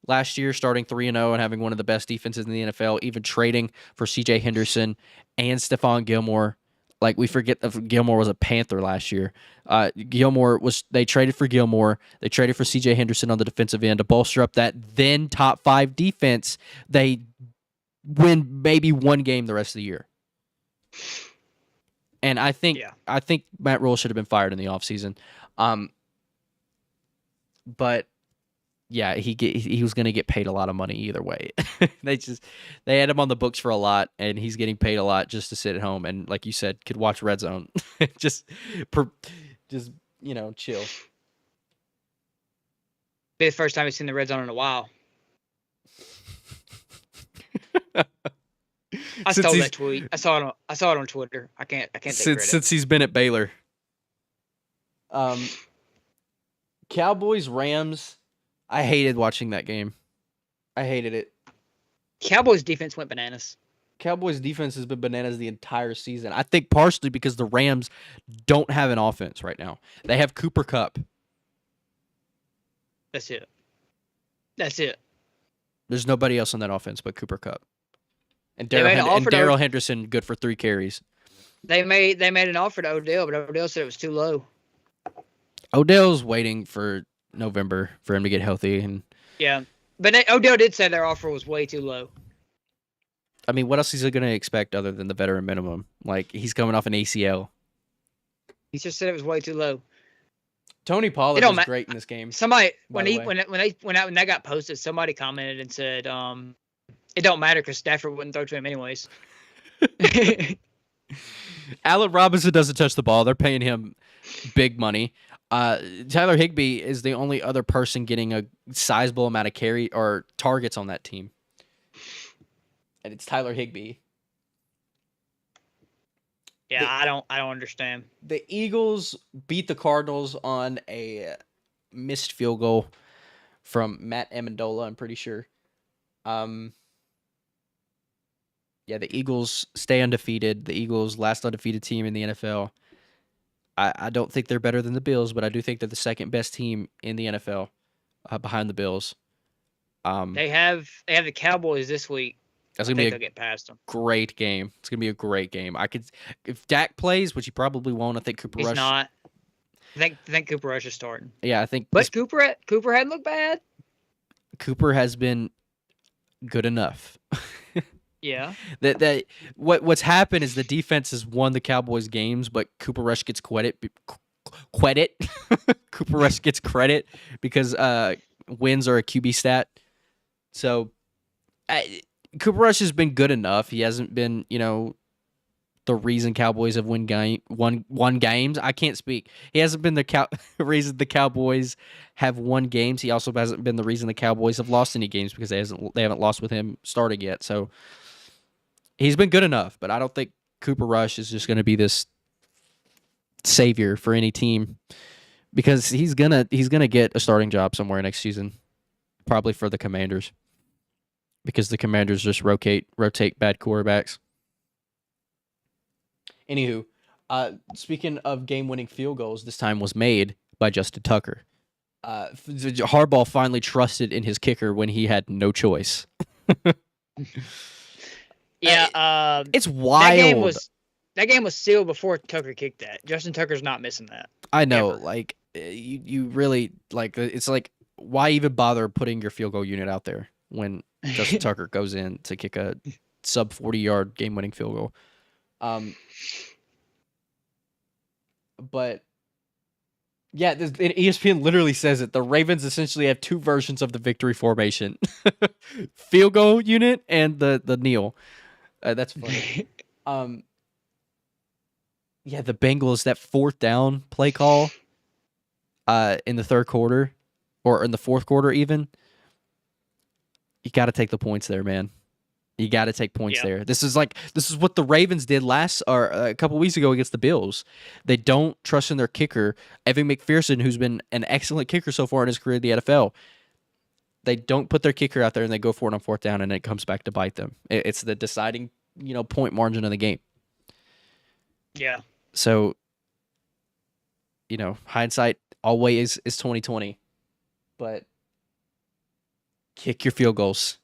last year, starting 3-0 and having one of the best defenses in the NFL, even trading for C.J. Henderson and Stephon Gilmore. Like, we forget that Gilmore was a Panther last year. They traded for Gilmore. They traded for C.J. Henderson on the defensive end to bolster up that then top 5 defense. They win maybe one game the rest of the year. And I think Matt Rule should have been fired in the offseason. But yeah, he was going to get paid a lot of money either way. They had him on the books for a lot, and he's getting paid a lot just to sit at home and, like you said, could watch Red Zone. just chill. Be the first time I've seen the Red Zone in a while. I stole that tweet. I saw it on Twitter. I can't take credit. Since he's been at Baylor. Cowboys, Rams. I hated watching that game. I hated it. Cowboys defense went bananas. Cowboys defense has been bananas the entire season. I think partially because the Rams don't have an offense right now. They have Cooper Kupp. That's it. There's nobody else on that offense but Cooper Kupp. And Darrell Henderson good for 3 carries. They made an offer to Odell, but Odell said it was too low. Odell's waiting for November for him to get healthy, and but Odell did say their offer was way too low. I mean, what else is he going to expect other than the veteran minimum? Like, he's coming off an ACL. He just said it was way too low. Tony Pollard was great in this game. Somebody when that got posted, somebody commented and said, "It don't matter because Stafford wouldn't throw to him anyways." Allen Robinson doesn't touch the ball. They're paying him big money. Tyler Higbee is the only other person getting a sizable amount of carry or targets on that team. And it's Tyler Higbee. Yeah, I don't understand. The Eagles beat the Cardinals on a missed field goal from Matt Amendola, I'm pretty sure. The Eagles stay undefeated. The Eagles, last undefeated team in the NFL. I don't think they're better than the Bills, but I do think they're the second best team in the NFL behind the Bills. They have the Cowboys this week. That's I gonna think be they'll get past them. great game. It's gonna be a great game. If Dak plays, which he probably won't. I think Cooper He's Rush. not. I think Cooper Rush is starting. Yeah, I think. But Cooper hadn't looked bad. Cooper has been good enough. Yeah. What's happened is the defense has won the Cowboys games, but Cooper Rush gets credit. Cooper Rush gets credit because wins are a QB stat. So Cooper Rush has been good enough. He hasn't been, the reason Cowboys have won games. I can't speak. He hasn't been the reason the Cowboys have won games. He also hasn't been the reason the Cowboys have lost any games because they haven't lost with him starting yet. So he's been good enough, but I don't think Cooper Rush is just going to be this savior for any team because he's gonna get a starting job somewhere next season, probably for the Commanders, because the Commanders just rotate bad quarterbacks. Anywho, speaking of game-winning field goals, this time was made by Justin Tucker. Harbaugh finally trusted in his kicker when he had no choice. Yeah, it's wild. That game was sealed before Tucker kicked that. Justin Tucker's not missing that. I know, ever. like you really like. It's like, why even bother putting your field goal unit out there when Justin Tucker goes in to kick a sub 40-yard game-winning field goal? But yeah, ESPN literally says it. The Ravens essentially have two versions of the victory formation: field goal unit and the kneel. That's funny. Yeah, the Bengals, that fourth down play call in the third quarter or in the fourth quarter even, you got to take the points there, man. You got to take points there. This is what the Ravens did a couple weeks ago against the Bills. They don't trust in their kicker, Evan McPherson, who's been an excellent kicker so far in his career in the NFL. They don't put their kicker out there and they go for it on fourth down, and it comes back to bite them. It's the deciding, point margin of the game. Yeah. So, hindsight always is 20/20, but kick your field goals.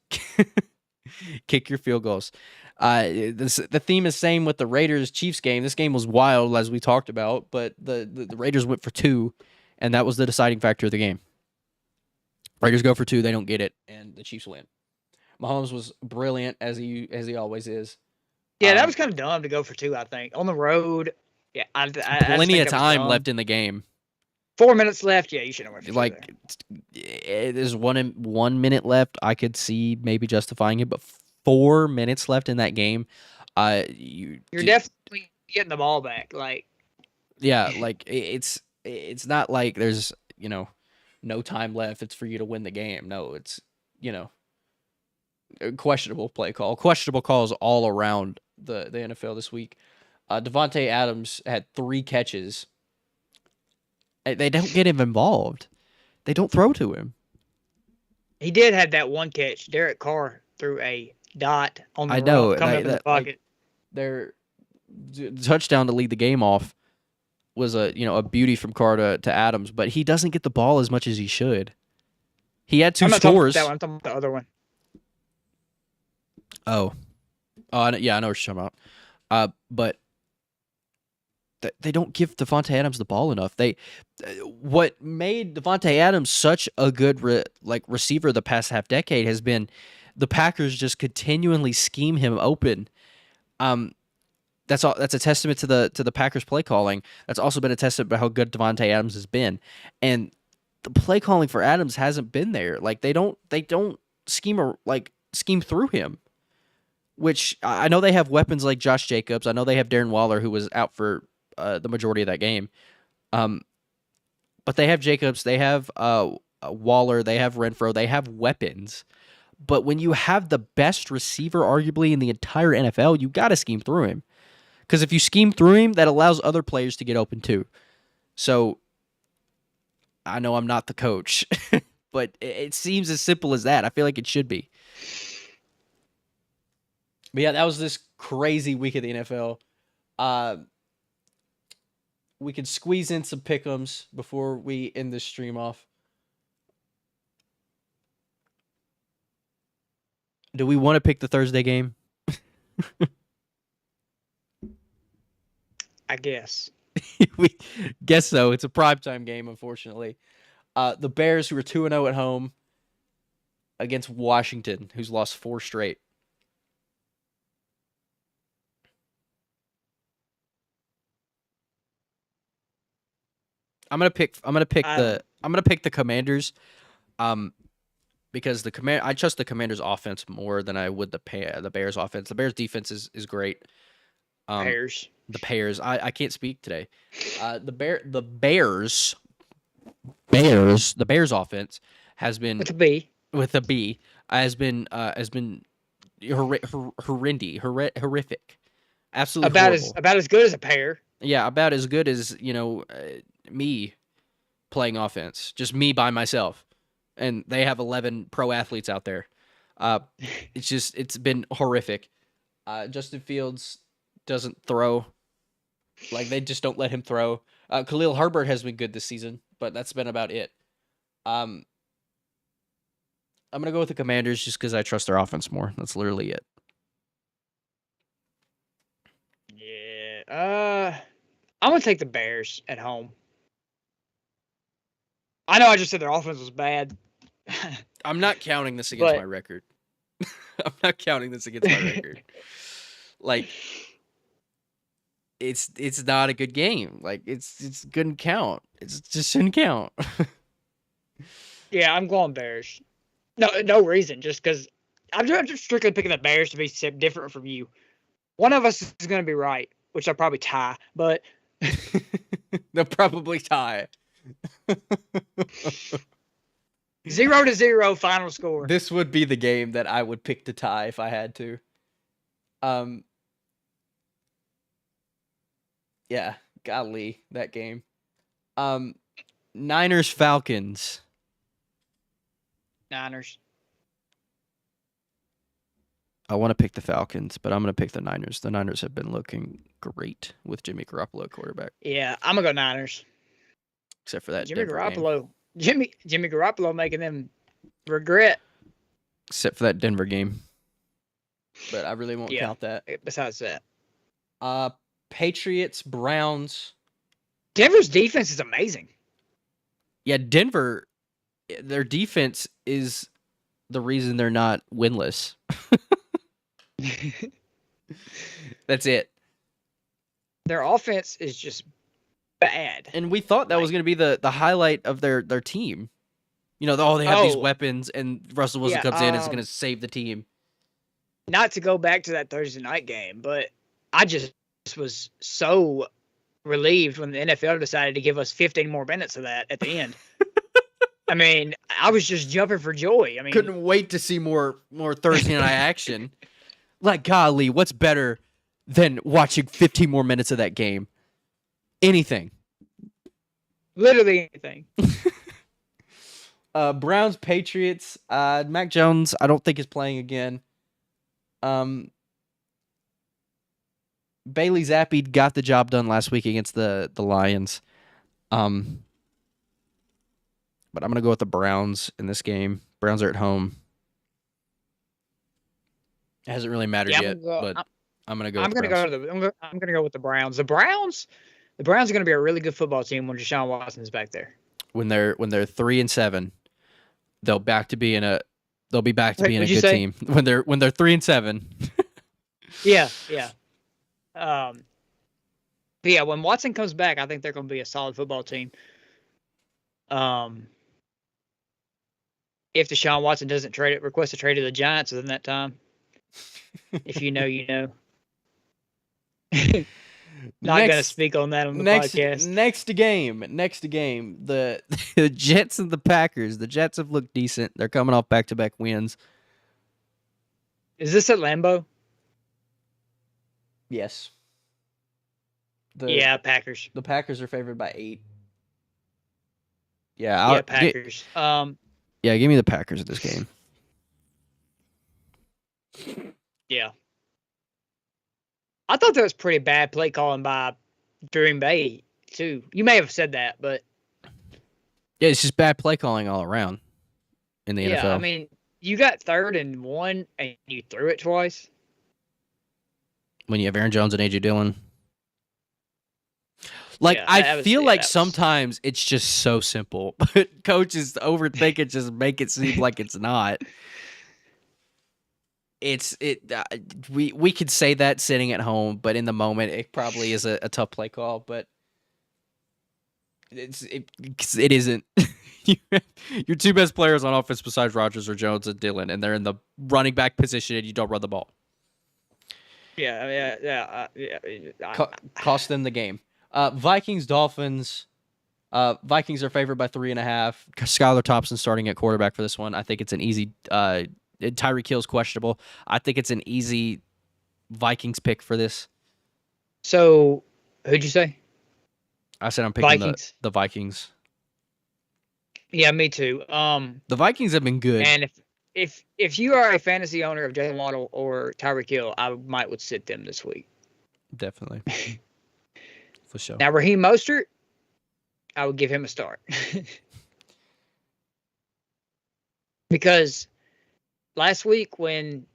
Kick your field goals. The theme is same with the Raiders-Chiefs game. This game was wild, as we talked about, but the Raiders went for 2, and that was the deciding factor of the game. Raiders go for 2, they don't get it, and the Chiefs win. Mahomes was brilliant, as he always is. Yeah, that was kind of dumb to go for 2, I think. On the road, yeah. Plenty of time left in the game. 4 minutes left. Yeah, you should have went for 2 there. There's 1 minute left. I could see maybe justifying it, but 4 minutes left in that game. You're definitely getting the ball back. Yeah, it's not like there's no time left. It's for you to win the game. No, it's questionable play call. Questionable calls all around the NFL this week. Devontae Adams had 3 catches. They don't get him involved. They don't throw to him. He did have that one catch. Derek Carr threw a dot on the route, coming up in the pocket. Their touchdown to lead the game off was a beauty from Carr to Adams, but he doesn't get the ball as much as he should. He had 2 scores. I'm talking about the other one. Oh, yeah, I know what you're talking about. But they don't give Devontae Adams the ball enough. What made Devontae Adams such a good receiver the past half decade has been the Packers just continually scheme him open. That's a testament to the Packers play calling. That's also been a testament about how good Devontae Adams has been. And the play calling for Adams hasn't been there. They don't scheme through him. Which I know they have weapons like Josh Jacobs. I know they have Darren Waller, who was out for the majority of that game. But they have Jacobs, they have Waller, they have Renfro, they have weapons. But when you have the best receiver, arguably, in the entire NFL, you got to scheme through him. Because if you scheme through him, that allows other players to get open too. So, I know I'm not the coach, but it seems as simple as that. I feel like it should be. But yeah, that was this crazy week of the NFL. we can squeeze in some pick'ems before we end this stream off. Do we want to pick the Thursday game? I guess. We guess so. It's a primetime game, unfortunately. The Bears, who are 2-0 at home, against Washington, who's lost 4 straight. I'm gonna pick the Commanders, because I trust the Commanders' offense more than I would the Bears' offense. The Bears' defense is great. Bears. The Bears. I can't speak today. The Bears offense has been With a B. With a B has been horrific. Absolutely horrible. About as good as a pair. Yeah, about as good as, me playing offense. Just me by myself. And they have 11 pro athletes out there. It's been horrific. Justin Fields doesn't throw. Like, they just don't let him throw. Khalil Herbert has been good this season, but that's been about it. I'm going to go with the Commanders just because I trust their offense more. That's literally it. Yeah. I'm going to take the Bears at home. I know I just said their offense was bad. I'm not counting this against my record. I'm not counting this against my record. Like, it's not a good game. Like, it's couldn't count. It just shouldn't count. Yeah, I'm going Bears. No reason. Just because I'm just strictly picking the Bears to be different from you. One of us is going to be right, which I'll probably tie. But they'll probably tie. 0-0 final score. This would be the game that I would pick to tie if I had to. Yeah, golly, that game. Niners Falcons. Niners. I want to pick the Falcons, but I'm going to pick the Niners. The Niners have been looking great with Jimmy Garoppolo quarterback. Yeah, I'm going to go Niners. Except for that Jimmy Denver Garoppolo. game. Jimmy Garoppolo making them regret. Except for that Denver game. But I really won't count that. Besides that. Patriots, Browns. Denver's defense is amazing. Yeah, Denver, their defense is the reason they're not winless. That's it. Their offense is just bad. And we thought that was going to be the highlight of their team. They have these weapons, and Russell Wilson comes in and is going to save the team. Not to go back to that Thursday night game, but I just was so relieved when the NFL decided to give us 15 more minutes of that at the end. I mean, I was just jumping for joy. I mean, couldn't wait to see more Thursday night action. Like, golly, what's better than watching 15 more minutes of that game? Anything. Literally anything. Browns, Patriots. Mac Jones, I don't think is playing again. Bailey Zappi got the job done last week against the Lions. But I'm going to go with the Browns in this game. Browns are at home. It hasn't really mattered yet, but I'm going to go with the Browns. I'm going to go with the Browns. The Browns are going to be a really good football team when Deshaun Watson is back there. When they're 3-7, they'll be back to being a good team. When they're 3-7. Yeah. But yeah, when Watson comes back, I think they're going to be a solid football team. If Deshaun Watson doesn't request a trade to the Giants within that time, if you know, you know. Not going to speak on that on the podcast. Next game. The Jets and the Packers. The Jets have looked decent. They're coming off back-to-back wins. Is this at Lambeau? Yes. Packers. The Packers are favored by 8. Packers. Give me the Packers at this game. Yeah. I thought that was pretty bad play calling by Green Bay too. You may have said that, but Yeah, it's just bad play calling all around in the NFL. Yeah, I mean, you got 3rd and 1, and you threw it twice. When you have Aaron Jones and A.J. Dillon. Like, yeah, I feel like sometimes it's just so simple, but coaches overthink it, just make it seem like it's not. We could say that sitting at home, but in the moment, it probably is a tough play call, but it isn't. Your two best players on offense besides Rodgers are Jones and Dillon, and they're in the running back position, and you don't run the ball. Yeah. Cost them the game. Vikings, Dolphins. Vikings are favored by 3.5. Skylar Thompson starting at quarterback for this one. I think it's an easy. Tyreek Hill's questionable. I think it's an easy Vikings pick for this. So, who'd you say? I said I'm picking the Vikings. Yeah, me too. The Vikings have been good. And if you are a fantasy owner of Jalen Waddle or Tyreek Hill, I would sit them this week. Definitely. For sure. Now, Raheem Mostert, I would give him a start. Because last week when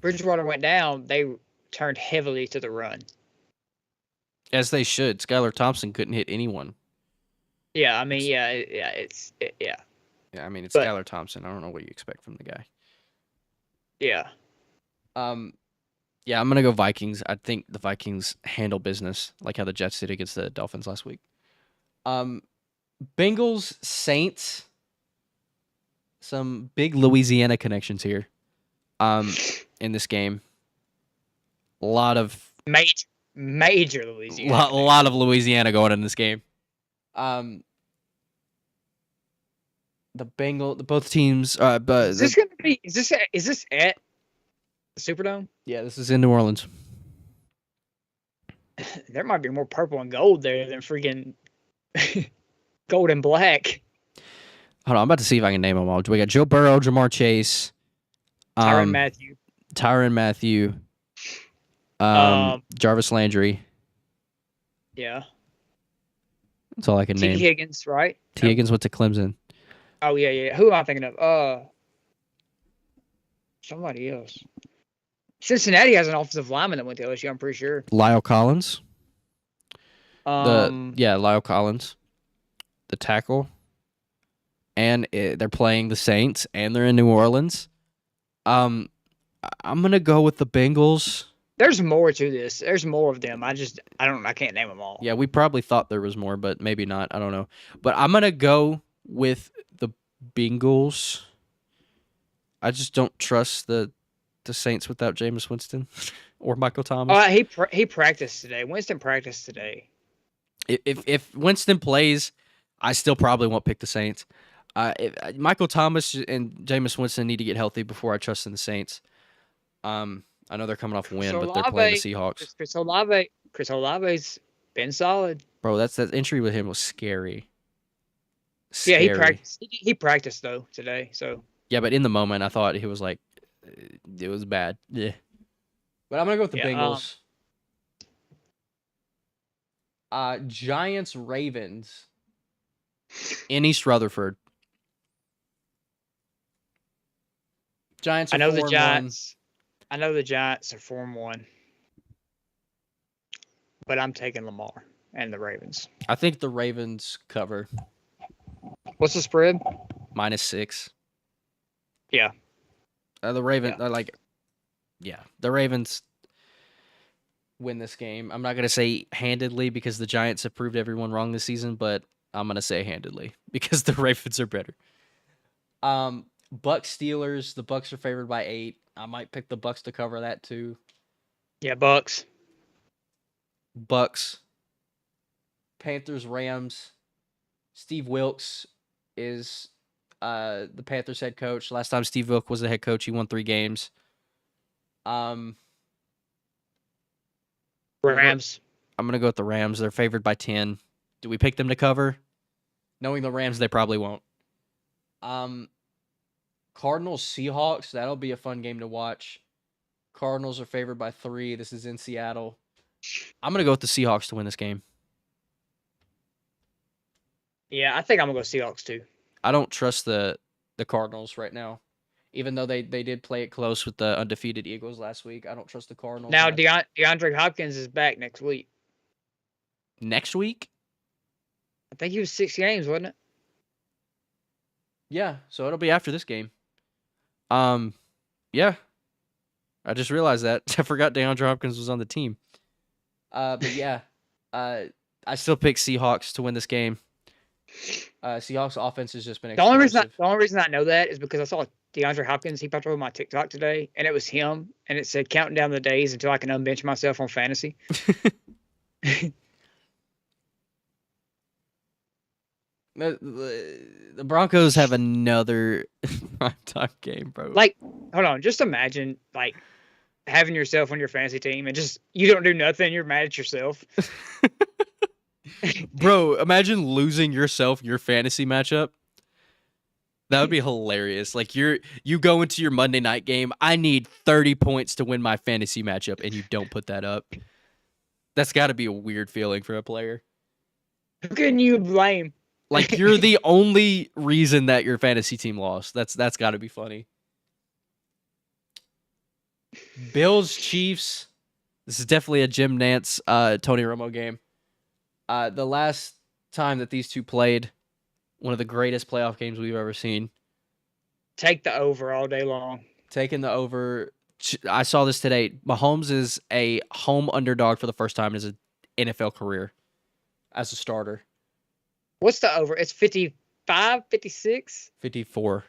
Bridgewater went down, they turned heavily to the run. As they should. Skylar Thompson couldn't hit anyone. Yeah, I mean, yeah. Yeah, I mean, it's Skylar Thompson. I don't know what you expect from the guy. Yeah. Yeah, I'm going to go Vikings. I think the Vikings handle business, like how the Jets did against the Dolphins last week. Bengals, Saints. Some big Louisiana connections here in this game. A lot of... Major Louisiana. A lot of Louisiana going in this game. The both teams. Is this gonna be? Is this at the Superdome? Yeah, this is in New Orleans. There might be more purple and gold there than freaking gold and black. Hold on, I'm about to see if I can name them all. We got Joe Burrow, Jamar Chase, Tyrann Mathieu, Jarvis Landry. Yeah. That's all I can name. T. Higgins, right? T. Higgins went to Clemson. Oh, yeah. Who am I thinking of? Somebody else. Cincinnati has an offensive lineman that went to LSU, I'm pretty sure. Lyle Collins. Lyle Collins. The tackle. And they're playing the Saints, and they're in New Orleans. I'm going to go with the Bengals. There's more to this. There's more of them. I can't name them all. Yeah, we probably thought there was more, but maybe not. I don't know. But I'm going to go with the Bengals. I just don't trust the Saints without Jameis Winston or Michael Thomas. He practiced today. Winston practiced today. If Winston plays, I still probably won't pick the Saints. Michael Thomas and Jameis Winston need to get healthy before I trust in the Saints. I know they're coming off a win, but they're playing the Seahawks. Chris Olave's been solid. Bro, that entry with him was scary. Yeah, he practiced. He practiced though today. So yeah, but in the moment, I thought he was like, it was bad. Yeah, but I'm gonna go with the Bengals. Giants, Ravens in East Rutherford. Giants. I know the Giants. I know the Giants are 4-1, but I'm taking Lamar and the Ravens. I think the Ravens cover. What's the spread? -6. Yeah. The Ravens the Ravens win this game. I'm not going to say handedly because the Giants have proved everyone wrong this season, but I'm going to say handedly because the Ravens are better. Bucks Steelers. The Bucks are favored by 8. I might pick the Bucks to cover that too. Yeah, Bucks. Panthers Rams. Steve Wilkes is the Panthers head coach. Last time Steve Wilkes was the head coach, he won 3 games. Rams. I'm gonna go with the Rams. They're favored by 10. Do we pick them to cover? Knowing the Rams, they probably won't. Cardinals, Seahawks. That'll be a fun game to watch. Cardinals are favored by 3. This is in Seattle. I'm going to go with the Seahawks to win this game. Yeah, I think I'm gonna go Seahawks too. I don't trust the Cardinals right now. Even though they did play it close with the undefeated Eagles last week, I don't trust the Cardinals. Now DeAndre Hopkins is back next week. Next week? I think he was 6 games, wasn't it? Yeah, so it'll be after this game. Yeah. I just realized that. I forgot DeAndre Hopkins was on the team. But yeah, I still pick Seahawks to win this game. Seahawks offense has just been explosive. The only reason I know that is because I saw DeAndre Hopkins. He popped up on my TikTok today, and it was him, and it said counting down the days until I can unbench myself on fantasy. The Broncos have another primetime game, bro. Like, hold on, just imagine like having yourself on your fantasy team and just you don't do nothing, you're mad at yourself. Bro, imagine losing yourself your fantasy matchup. That would be hilarious. Like you go into your Monday night game, I need 30 points to win my fantasy matchup, and you don't put that up. That's got to be a weird feeling for a player. Who can you blame? Like you're the only reason that your fantasy team lost. That's got to be funny. Bills Chiefs. This is definitely a Jim Nantz, Tony Romo game. The last time that these two played, one of the greatest playoff games we've ever seen. Take the over all day long. Taking the over. I saw this today. Mahomes is a home underdog for the first time in his NFL career as a starter. What's the over? It's 55, 56? 54.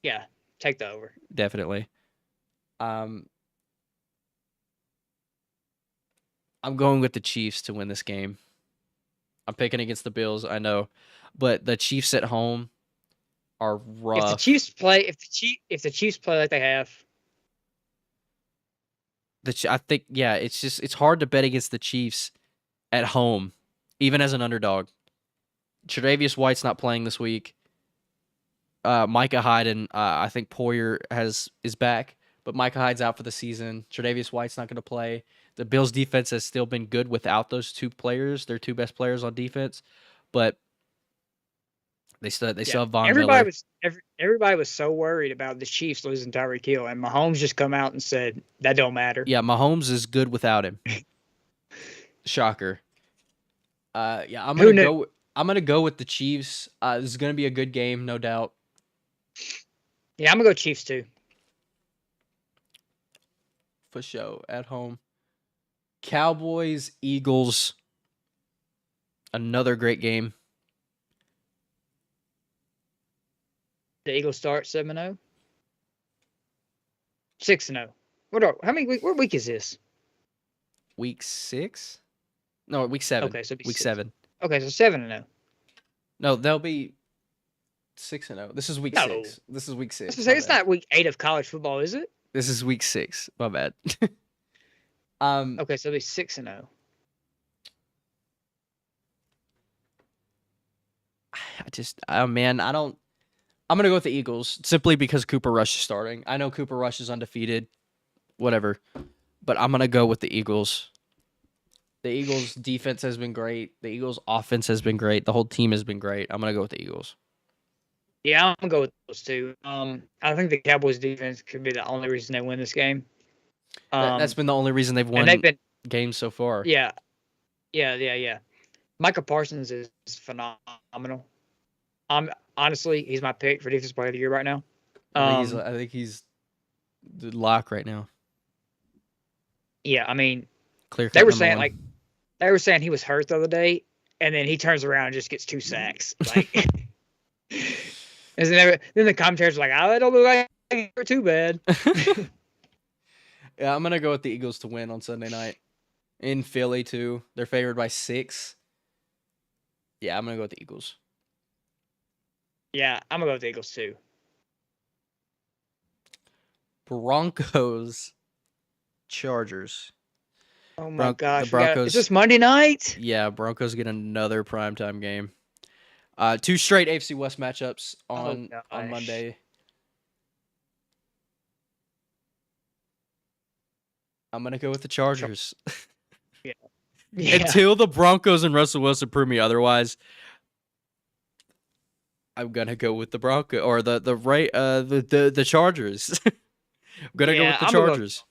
Yeah, take the over. Definitely. I'm going with the Chiefs to win this game. I'm picking against the Bills, I know, but the Chiefs at home are rough. If the Chiefs play like they have, I think it's hard to bet against the Chiefs at home, even as an underdog. Tre'Davious White's not playing this week. Micah Hyde and I think Poyer is back, but Micah Hyde's out for the season. Tre'Davious White's not going to play. The Bills' defense has still been good without those two players. Their two best players on defense, but they still have Von Miller. Everybody was so worried about the Chiefs losing Tyreek Hill, and Mahomes just come out and said that don't matter. Yeah, Mahomes is good without him. Shocker. Yeah, I'm gonna go with the Chiefs. This is gonna be a good game, no doubt. Yeah, I'm gonna go Chiefs too. For sure, at home. Cowboys, Eagles. Another great game. The Eagles start 7-0. 6-0. What week is this? Week 6? No, week 7. Okay, so week 7. Okay, so 7-0. No, they'll be 6-0. This is week 6. This is week 6. It's not week 8 of college football, is it? This is week 6. My bad. Okay, so it'll be 6-0. I'm gonna go with the Eagles simply because Cooper Rush is starting. I know Cooper Rush is undefeated, whatever, but I'm gonna go with the Eagles. The Eagles' defense has been great. The Eagles' offense has been great. The whole team has been great. I'm gonna go with the Eagles. Yeah, I'm gonna go with those two. I think the Cowboys' defense could be the only reason they win this game. That's been the only reason they've won games so far. Yeah. Micah Parsons is phenomenal. Honestly, he's my pick for Defensive Player of the Year right now. I think he's the lock right now. Yeah, I mean, they were saying he was hurt the other day, and then he turns around and just gets 2 sacks. Like, then the commentators are like, "I don't look like you're too bad." Yeah, I'm gonna go with the Eagles to win on Sunday night in Philly too. They're favored by 6. Yeah, I'm gonna go with the Eagles. Yeah, I'm gonna go with the Eagles too. Broncos, Chargers. Oh my gosh! The Broncos. Is this Monday night? Yeah, Broncos get another primetime game. 2 straight AFC West matchups on Monday. I'm gonna go with the Chargers. Yeah. Until the Broncos and Russell Wilson prove me otherwise, I'm gonna go with the Broncos or the Chargers. I'm gonna go with the Chargers.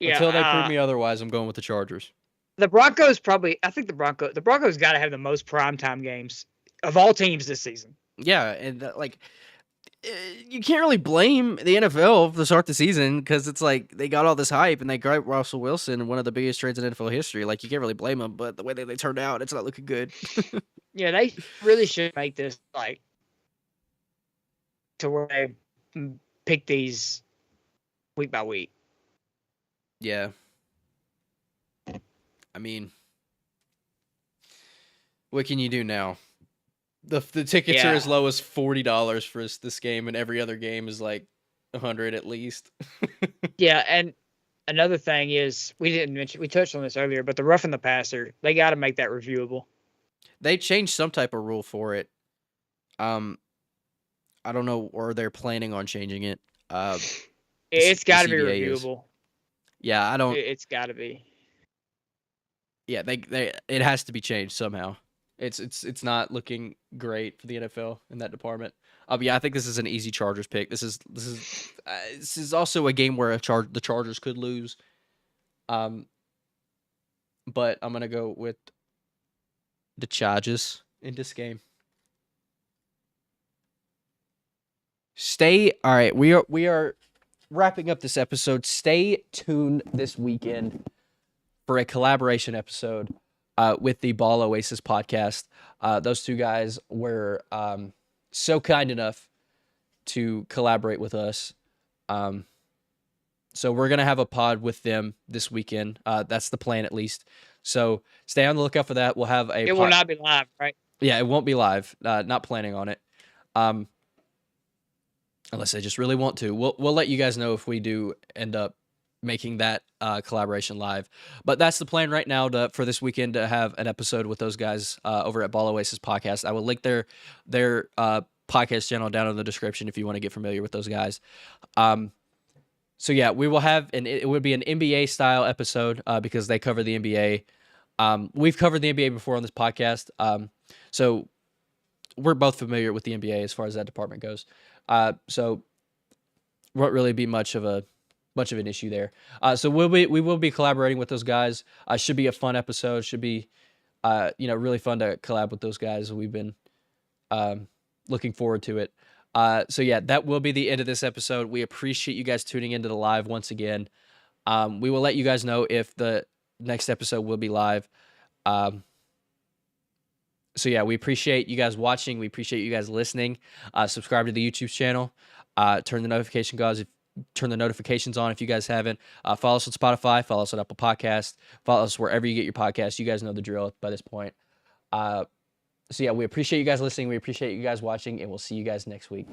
Until they prove me otherwise, I'm going with the Chargers. The Broncos I think the Broncos got to have the most primetime games of all teams this season. Yeah, and you can't really blame the NFL to start the season because it's like they got all this hype and they got Russell Wilson, one of the biggest trades in NFL history. Like, you can't really blame them, but the way that they turned out, it's not looking good. Yeah, they really should make this like to where they pick these week by week. Yeah. I mean, what can you do now? The tickets are as low as $40 for this game, and every other game is like $100 at least. Yeah, and another thing is we touched on this earlier, but the roughing the passer, they got to make that reviewable. They changed some type of rule for it. I don't know, or they're planning on changing it. It's got to be reviewable. Yeah, I don't. It's got to be. Yeah, it has to be changed somehow. It's not looking great for the NFL in that department. Yeah, I think this is an easy Chargers pick. This is also a game where the Chargers could lose. But I'm gonna go with the Chargers in this game. All right, we are wrapping up this episode. Stay tuned this weekend for a collaboration episode with the Ball Oasis podcast. Those two guys were so kind enough to collaborate with us. So we're going to have a pod with them this weekend. That's the plan, at least. So stay on the lookout for that. We'll have a... It will not be live, right? Yeah, it won't be live. Not planning on it. Unless they just really want to. We'll let you guys know if we do end up making that collaboration live. But that's the plan right now for this weekend to have an episode with those guys over at Ball Oasis Podcast. I will link their podcast channel down in the description if you want to get familiar with those guys. So yeah, we will have, and it would be an NBA style episode because they cover the NBA. We've covered the NBA before on this podcast. So we're both familiar with the NBA as far as that department goes. So won't really be much of an issue there. So we will be collaborating with those guys. Should be a fun episode. Should be, really fun to collab with those guys. We've been looking forward to it. So yeah, that will be the end of this episode. We appreciate you guys tuning into the live once again. We will let you guys know if the next episode will be live. So yeah, we appreciate you guys watching. We appreciate you guys listening. Subscribe to the YouTube channel. Turn the notifications on if you guys haven't. Follow us on Spotify. Follow us on Apple Podcasts. Follow us wherever you get your podcasts. You guys know the drill by this point. So yeah, we appreciate you guys listening. We appreciate you guys watching, and we'll see you guys next week.